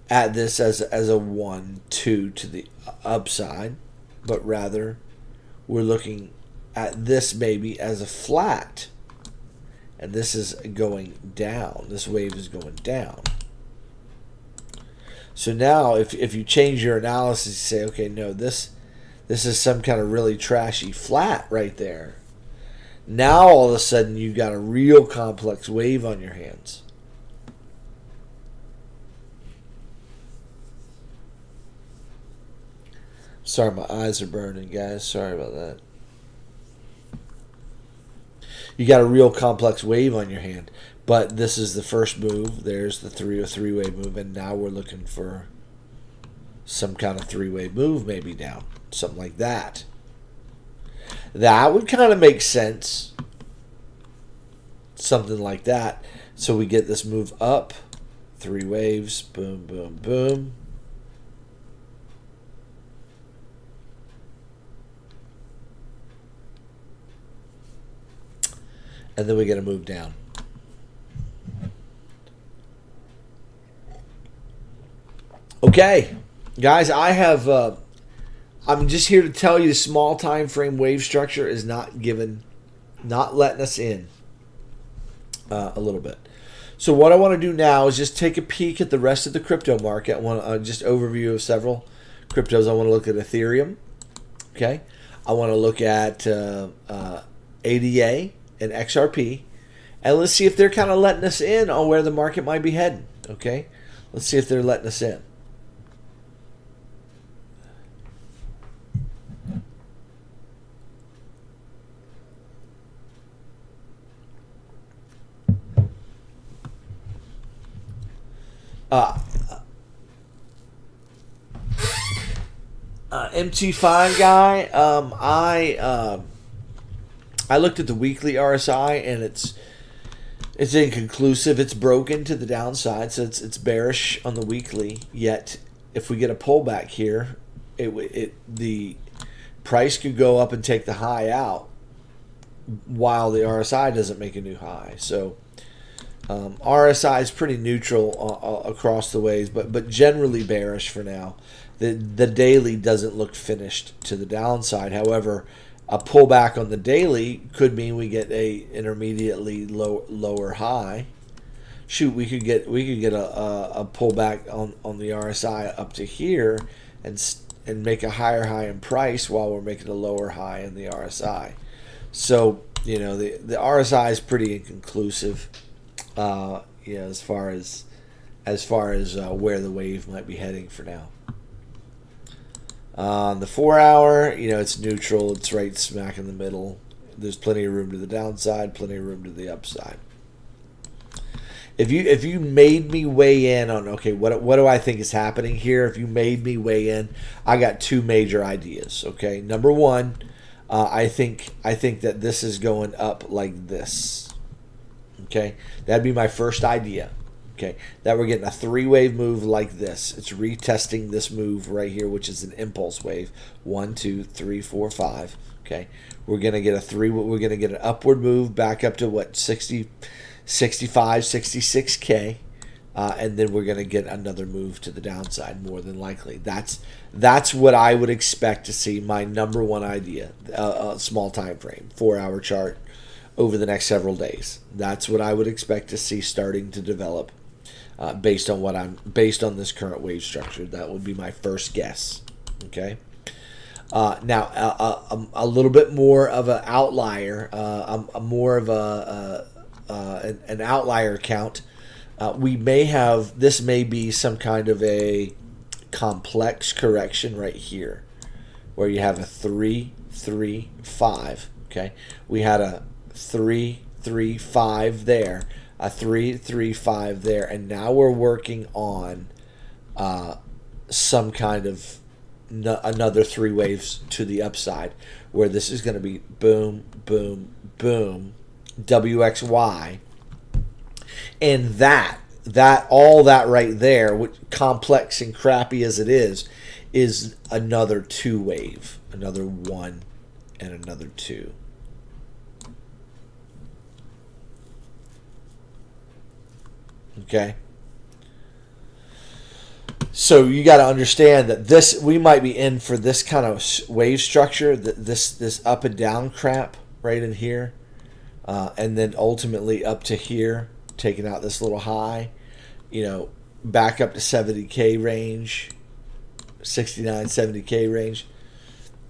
Speaker 1: at this as a 1, 2 to the upside, but rather we're looking at this maybe as a flat. And this is going down. This wave is going down. So now if you change your analysis, you say, okay, no, this is some kind of really trashy flat right there. Now all of a sudden you've got a real complex wave on your hands. Sorry, my eyes are burning, guys. Sorry about that. You got a real complex wave on your hand. But this is the first move. There's the three-wave move, and now we're looking for some kind of three-wave move, maybe down, something like that. That would kind of make sense, something like that. So we get this move up, 3 waves, boom, boom, boom. And then we get a move down. Okay, guys, I'm just here to tell you the small time frame wave structure is not letting us in a little bit. So what I want to do now is just take a peek at the rest of the crypto market. I want just overview of several cryptos. I want to look at Ethereum. Okay, I want to look at ADA and XRP, and let's see if they're kind of letting us in on where the market might be heading. Okay, let's see if they're letting us in. MT5 guy, I looked at the weekly RSI and it's inconclusive. It's broken to the downside, so it's bearish on the weekly. Yet, if we get a pullback here, the price could go up and take the high out while the RSI doesn't make a new high. So RSI is pretty neutral across the ways, but generally bearish for now. The daily doesn't look finished to the downside. However, a pullback on the daily could mean we get a intermediately lower high. Shoot, we could get a pullback on the RSI up to here and make a higher high in price while we're making a lower high in the RSI. So the RSI is pretty inconclusive. As far as where the wave might be heading for now. The 4 hour, it's neutral. It's right smack in the middle. There's plenty of room to the downside, plenty of room to the upside. If you made me weigh in on, okay, what do I think is happening here? If you made me weigh in, I got 2 major ideas. Okay, number one, I think that this is going up like this. Okay, that'd be my first idea. Okay, that we're getting a 3-wave move like this. It's retesting this move right here, which is an impulse wave. 1, 2, 3, 4, 5. Okay, we're gonna get we're gonna get an upward move back up to what 60, 65, 66K, and then we're gonna get another move to the downside more than likely. That's what I would expect to see. My number one idea, a small time frame, 4-hour chart over the next several days. That's what I would expect to see starting to develop. Based on this current wave structure. That would be my first guess. Okay. Now a little bit more of an outlier, more of an outlier count. We may have this may be some kind of a complex correction right here, where you have a 3, 3, 5. Okay, we had a 3, 3, 5 there. A 3, 3, 5 there, and now we're working on some kind of another 3 waves to the upside, where this is going to be boom, boom, boom, WXY, and that all that right there, which complex and crappy as it is is another 2 wave, another 1 and another 2. Okay. So you got to understand that this, we might be in for this kind of wave structure, this up and down crap right in here, and then ultimately up to here, taking out this little high, you know, back up to 70K range, 69, 70K range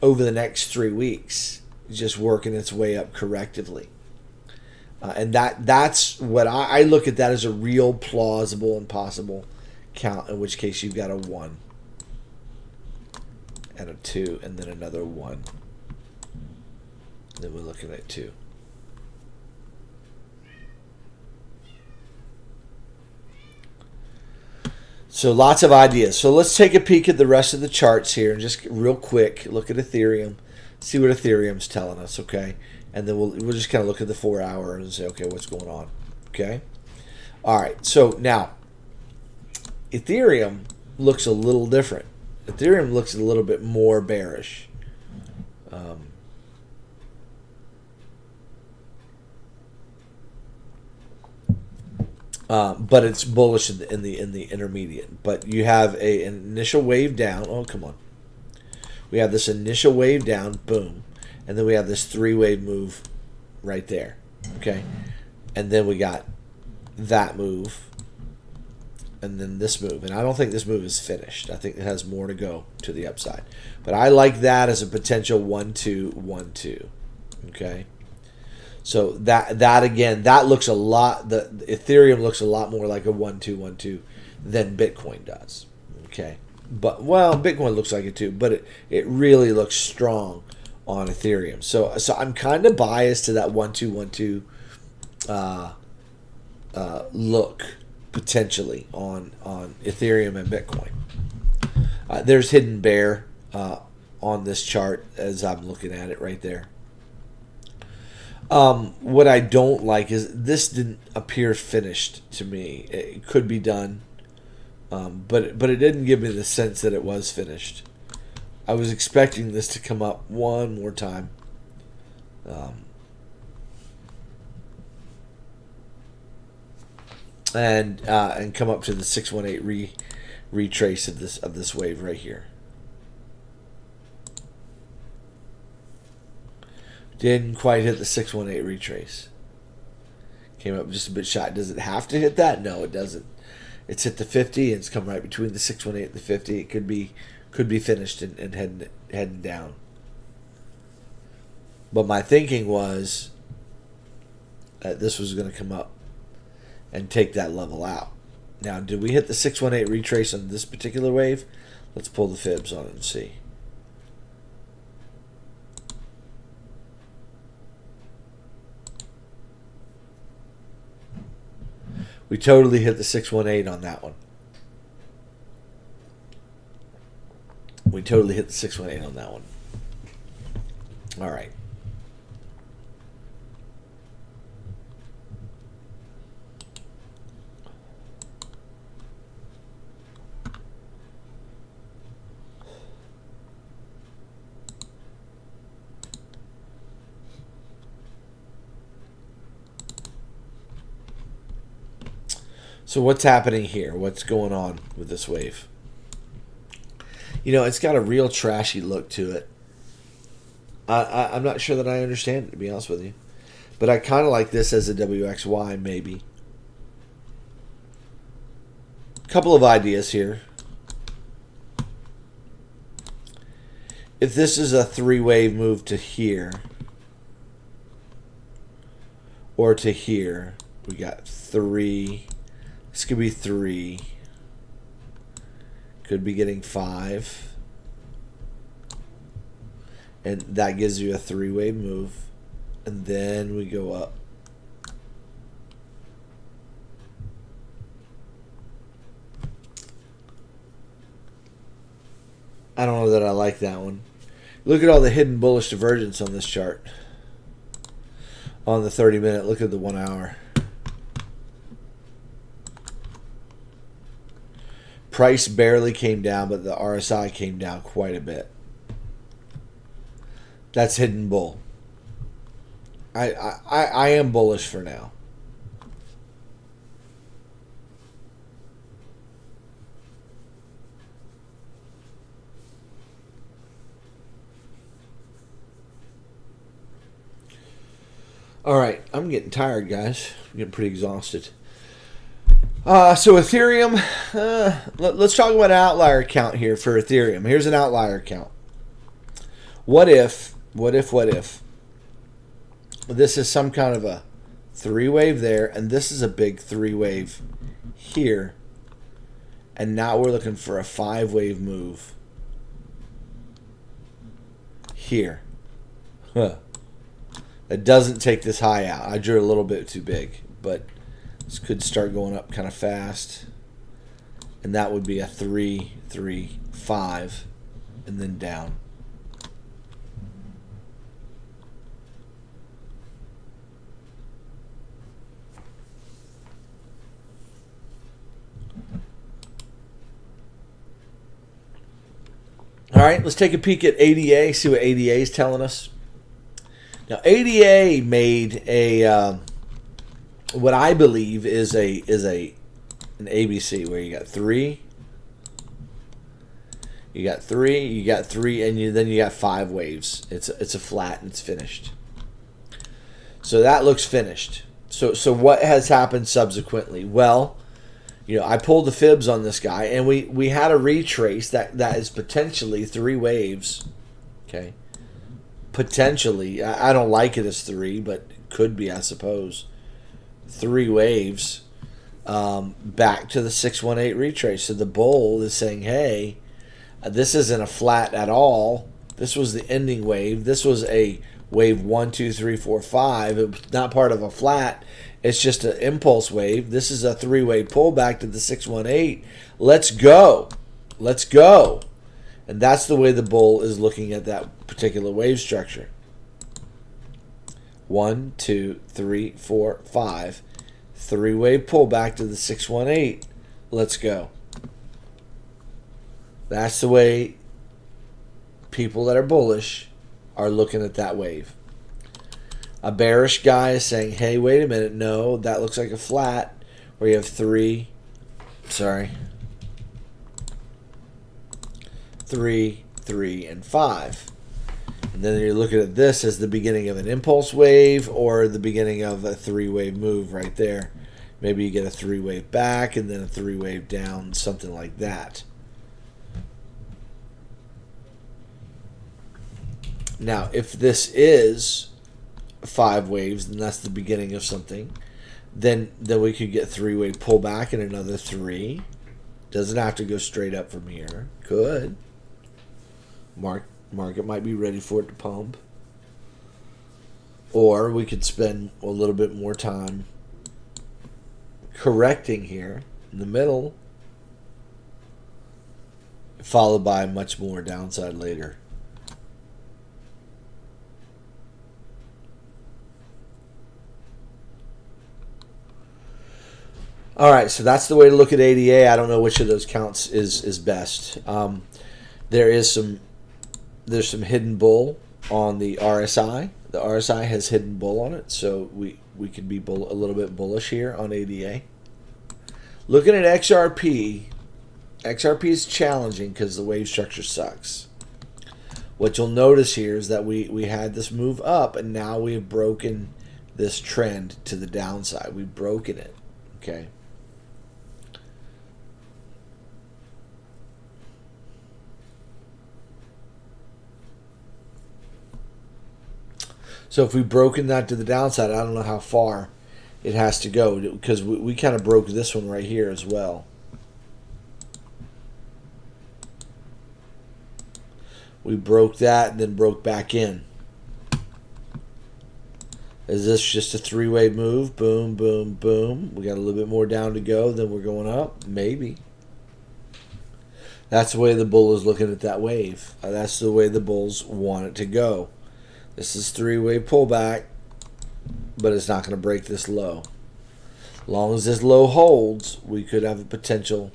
Speaker 1: over the next 3 weeks, just working its way up correctively. And that's what I look at that as a real plausible and possible count, in which case you've got a 1 and a 2 and then another 1. Then we're looking at 2. So lots of ideas. So let's take a peek at the rest of the charts here and just real quick look at Ethereum, see what Ethereum's telling us, okay? And then we'll just kind of look at the 4 hour and say, okay, what's going on, okay? All right, so now Ethereum looks a little different. Ethereum looks a little bit more bearish. But it's bullish in the intermediate. But you have an initial wave down. Oh, come on. We have this initial wave down, boom. And then we have this 3-wave move right there. Okay? And then we got that move. And then this move. And I don't think this move is finished. I think it has more to go to the upside. But I like that as a potential 1-2, 1-2. Okay? So that again, that looks a lot, the Ethereum looks a lot more like a 1-2, 1-2 than Bitcoin does. Okay? But, well, Bitcoin looks like it too, but it really looks strong on Ethereum. So I'm kind of biased to that 1-2, 1-2 look potentially on Ethereum and Bitcoin. There's hidden bear on this chart as I'm looking at it right there. What I don't like is this didn't appear finished to me. It could be done, but it didn't give me the sense that it was finished. I was expecting this to come up one more time. And come up to the 618 retrace of this wave right here. Didn't quite hit the 618 retrace. Came up just a bit shy. Does it have to hit that? No, it doesn't. It's hit the 50 and it's come right between the 618 and the 50. It could be finished and heading down. But my thinking was that this was going to come up and take that level out. Now, did we hit the 618 retrace on this particular wave? Let's pull the fibs on it and see. We totally hit the 618 on that one. We totally hit the 618 on that one. All right. So what's happening here? What's going on with this wave? You know, it's got a real trashy look to it. I'm not sure that I understand it, to be honest with you. But I kind of like this as a WXY, maybe. Couple of ideas here. If this is a 3-wave move to here, or to here, we got 3. This could be 3. Could be getting 5. And that gives you a 3-wave move. And then we go up. I don't know that I like that one. Look at all the hidden bullish divergence on this chart. On the 30-minute, look at the 1 hour. Price barely came down, but the RSI came down quite a bit. That's hidden bull. I am bullish for now. All right, I'm getting tired, guys. I'm getting pretty exhausted. So Ethereum, let's talk about an outlier count here for Ethereum. Here's an outlier count. What if this is some kind of a 3-wave there, and this is a big 3-wave here, and now we're looking for a 5-wave move here. Huh. It doesn't take this high out. I drew a little bit too big, but this could start going up kind of fast. And that would be a 3, 3, 5, and then down. All right, let's take a peek at ADA, see what ADA is telling us. Now, ADA made a what I believe is an ABC where you got 3, you got 3, and then you got 5 waves. It's a flat and it's finished. So that looks finished. So what has happened subsequently? Well, I pulled the fibs on this guy, and we had a retrace that is potentially 3 waves. Okay. Potentially, I don't like it as 3, but it could be, I suppose. 3 waves back to the 618 retrace. So the bull is saying, hey, this isn't a flat at all. This was the ending wave. This was a wave 1, 2, 3, 4, 5. It was not part of a flat. It's just an impulse wave. This is a 3-wave pullback to the 618. Let's go. Let's go. And that's the way the bull is looking at that particular wave structure. 1, 2, 3, 4, 5. 3-wave pullback to the 618. Let's go. That's the way people that are bullish are looking at that wave. A bearish guy is saying, hey, wait a minute. No, that looks like a flat where you have 3, 3, and 5. And then you're looking at this as the beginning of an impulse wave or the beginning of a 3-wave move right there. Maybe you get a 3-wave back and then a 3-wave down, something like that. Now, if this is 5 waves, then that's the beginning of something. Then we could get 3-wave pullback and another 3. Doesn't have to go straight up from here. Could. Market might be ready for it to pump. Or we could spend a little bit more time correcting here in the middle, followed by much more downside later. All right, so that's the way to look at ADA. I don't know which of those counts is best. There's some hidden bull on the RSI. The RSI has hidden bull on it, so we could be a little bit bullish here on ADA. Looking at XRP, XRP is challenging because the wave structure sucks. What you'll notice here is that we had this move up, and now we have broken this trend to the downside. We've broken it, okay? So if we've broken that to the downside, I don't know how far it has to go, because we kind of broke this one right here as well. We broke that and then broke back in. Is this just a 3-wave move? Boom, boom, boom. We got a little bit more down to go, then we're going up? Maybe. That's the way the bull is looking at that wave. That's the way the bulls want it to go. This is 3-wave pullback, but it's not going to break this low. As long as this low holds, we could have a potential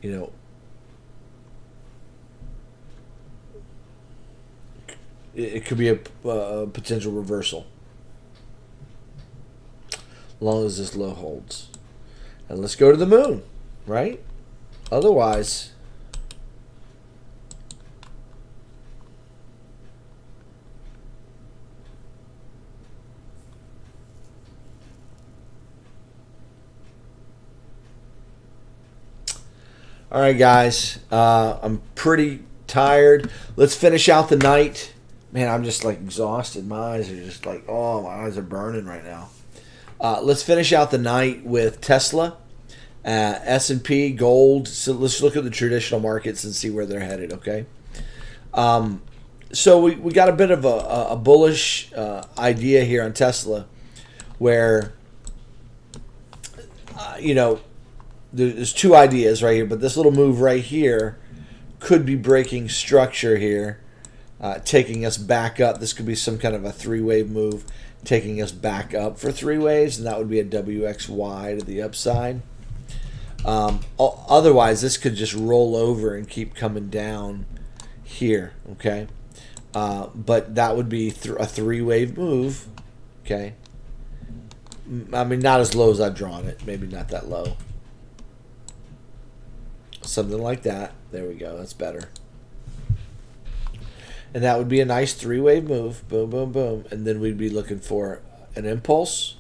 Speaker 1: you know, it could be a potential reversal, as long as this low holds. And let's go to the moon, right? Otherwise, all right, guys, I'm pretty tired. Let's finish out the night. Man, I'm just like exhausted. My eyes are just like, oh, my eyes are burning right now. Let's finish out the night with Tesla, S&P, gold. So let's look at the traditional markets and see where they're headed, okay? So we got a bit of a bullish idea here on Tesla where, there's two ideas right here, but this little move right here could be breaking structure here, taking us back up. This could be some kind of a three-wave move, taking us back up for three waves, and that would be a WXY to the upside. Otherwise, this could just roll over and keep coming down here, okay? But that would be a three-wave move, okay? I mean, not as low as I've drawn it. Maybe not that low. Something like that. There we go. That's better. And that would be a nice three-wave move. Boom, boom, boom. And then we'd be looking for an impulse,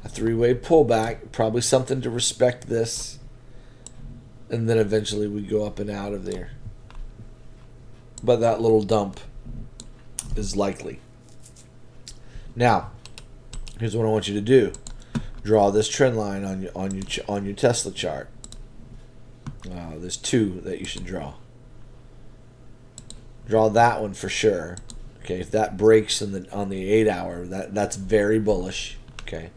Speaker 1: a three-wave pullback, probably something to respect this. And then eventually we'd go up and out of there. But that little dump is likely. Now, here's what I want you to do. Draw this trend line on your Tesla chart. There's two that you should draw. Draw that one for sure. Okay, if that breaks on the 8 hour, that's very bullish. Okay.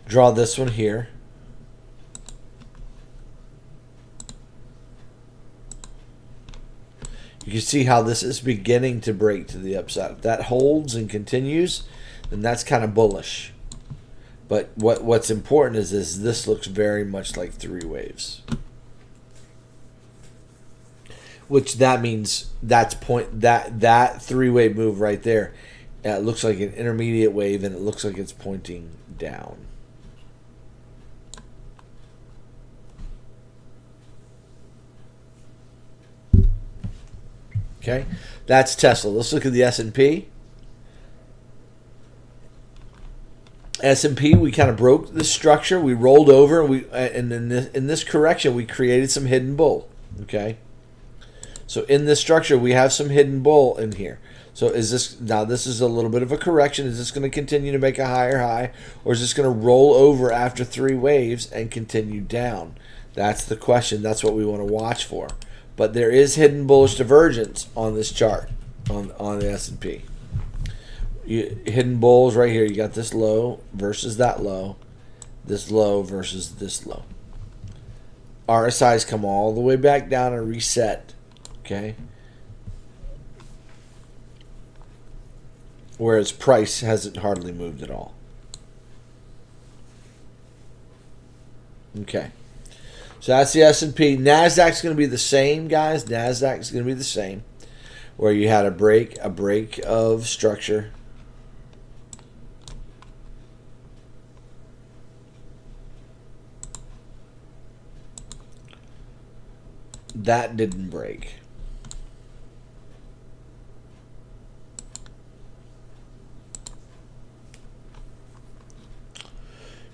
Speaker 1: Draw this one here. You can see how this is beginning to break to the upside. If that holds and continues, then that's kind of bullish. But what's important is this looks very much like three waves. Which that means that three-wave move right there, it looks like an intermediate wave, and it looks like it's pointing down. Okay, that's Tesla. Let's look at the S&P. S&P, we kind of broke the structure. We rolled over, and in this correction, we created some hidden bull. Okay, so in this structure, we have some hidden bull in here. So this is a little bit of a correction. Is this going to continue to make a higher high, or is this going to roll over after three waves and continue down? That's the question. That's what we want to watch for. But there is hidden bullish divergence on this chart, on the S&P. Hidden bulls right here. You got this low versus that low, this low versus this low. RSI's come all the way back down and reset. Okay. Whereas price hasn't hardly moved at all. Okay. So that's the S&P. NASDAQ's going to be the same, guys. NASDAQ's going to be the same. Where you had a break of structure. That didn't break.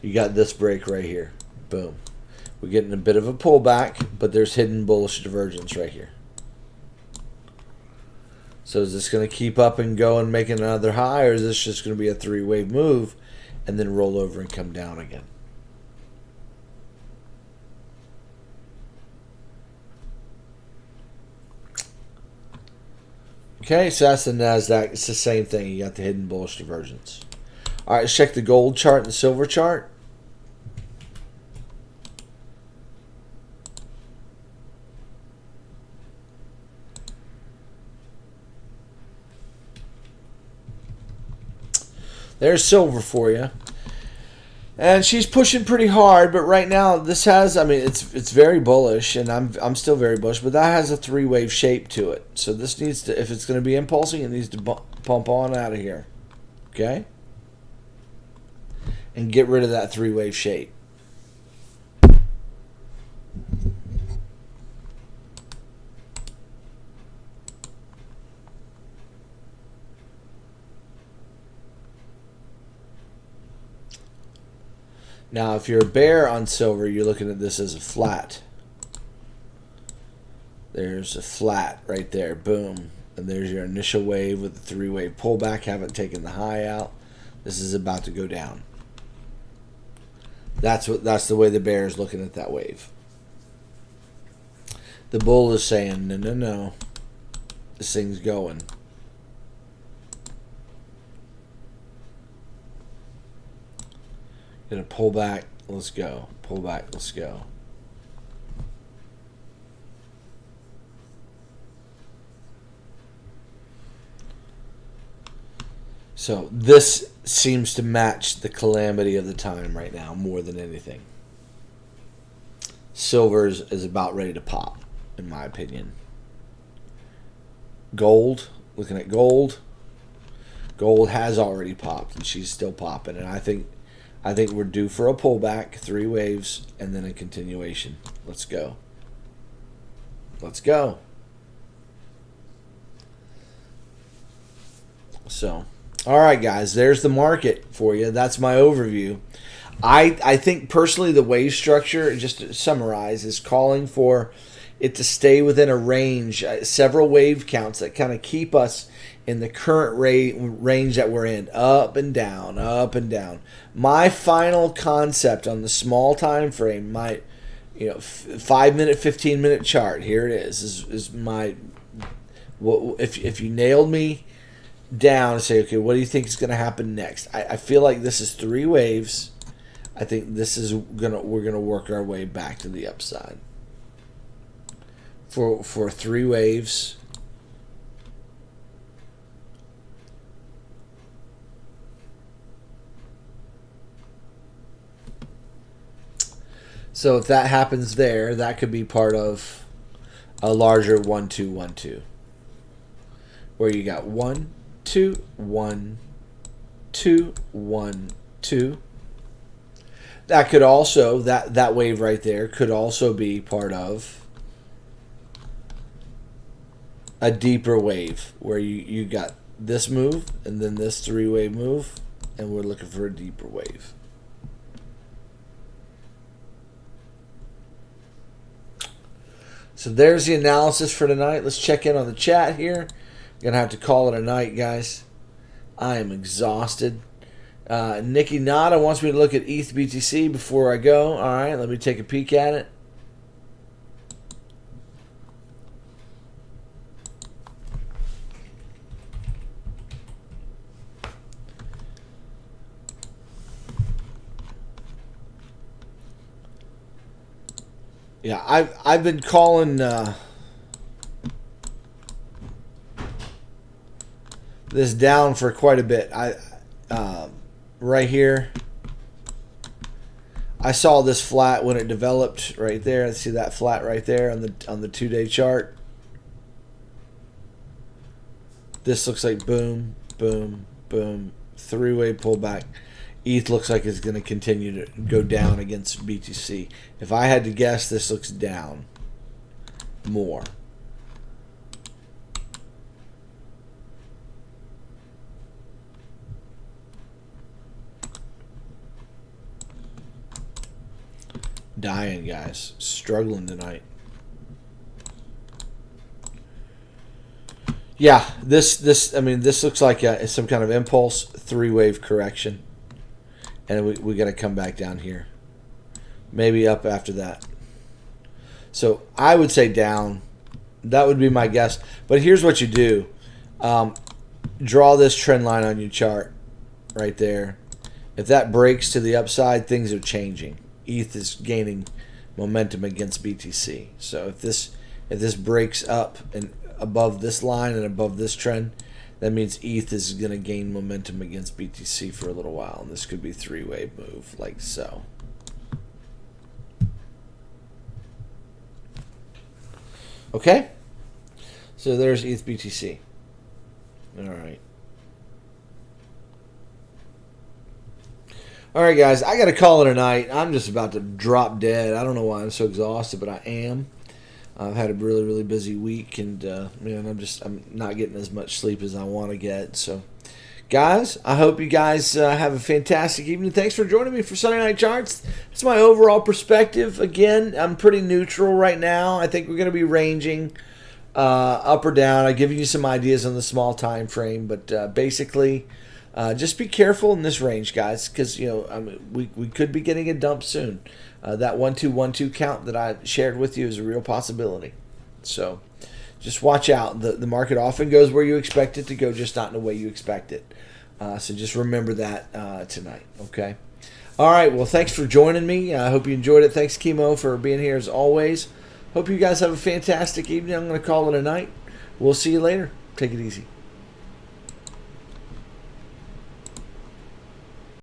Speaker 1: You got this break right here. Boom. We're getting a bit of a pullback, but there's hidden bullish divergence right here. So is this going to keep up and go and make another high, or is this just going to be a three-wave move and then roll over and come down again? Okay, so that's the NASDAQ. It's the same thing. You got the hidden bullish divergence. All right, let's check the gold chart and the silver chart. there's silver for you. And she's pushing pretty hard, but right now this has, I mean, it's very bullish, and I'm still very bullish, but that has a three-wave shape to it. So this needs to, if it's going to be impulsing, it needs to pump on out of here. Okay? And get rid of that three-wave shape. Now, if you're a bear on silver, you're looking at this as a flat. There's a flat right there. Boom. And there's your initial wave with the three-wave pullback. Haven't taken the high out. This is about to go down. That's the way the bear is looking at that wave. The bull is saying, no, no, no. This thing's going. Gonna pull back, let's go. Pull back, let's go. So this seems to match the calamity of the time right now more than anything. Silver is about ready to pop, in my opinion. Gold, looking at gold. Gold has already popped, and she's still popping, and I think we're due for a pullback, three waves, and then a continuation. Let's go. Let's go. So, all right, guys, there's the market for you. That's my overview. I think personally the wave structure, just to summarize, is calling for it to stay within a range, several wave counts that kind of keep us in the current range that we're in, up and down, up and down. My final concept on the small time frame, my 5-minute, 15-minute chart, here it is my, if you nailed me down and say, okay, what do you think is going to happen next? I feel like this is three waves. I think this is we're gonna work our way back to the upside for three waves. So if that happens there, that could be part of a larger 1-2-1-2, where you got 1-2-1-2-1-2. That could also, that wave right there could also be part of a deeper wave where you got this move and then this three-wave move, and we're looking for a deeper wave. So there's the analysis for tonight. Let's check in on the chat here. Gonna have to call it a night, guys. I am exhausted. Nikki Nada wants me to look at ETH BTC before I go. All right, let me take a peek at it. Yeah, I've been calling this down for quite a bit. Right here, I saw this flat when it developed right there. See that flat right there on the 2-day chart. This looks like boom, boom, boom, three-way pullback. ETH looks like it's going to continue to go down against BTC. If I had to guess, this looks down more. Dying, guys. Struggling tonight. Yeah, this looks like some kind of impulse three-wave correction. And we got to come back down here. Maybe up after that. So I would say down. That would be my guess. But here's what you do. Draw this trend line on your chart right there. If that breaks to the upside, things are changing. ETH is gaining momentum against BTC. So if this breaks up and above this line and above this trend, that means ETH is going to gain momentum against BTC for a little while. And this could be a three-way move, like so. Okay? So there's ETH BTC. All right. All right, guys. I got to call it a night. I'm just about to drop dead. I don't know why I'm so exhausted, but I am. I've had a really, really busy week, and man, I'm not getting as much sleep as I want to get. So, guys, I hope you guys have a fantastic evening. Thanks for joining me for Sunday Night Charts. That's my overall perspective. Again, I'm pretty neutral right now. I think we're going to be ranging up or down. I've given you some ideas on the small time frame, but basically, just be careful in this range, guys, because we could be getting a dump soon. That 1-2-1-2 count that I shared with you is a real possibility. So just watch out. The market often goes where you expect it to go, just not in the way you expect it. So just remember that tonight, okay? All right, well, thanks for joining me. I hope you enjoyed it. Thanks, Chemo, for being here as always. Hope you guys have a fantastic evening. I'm going to call it a night. We'll see you later. Take it easy.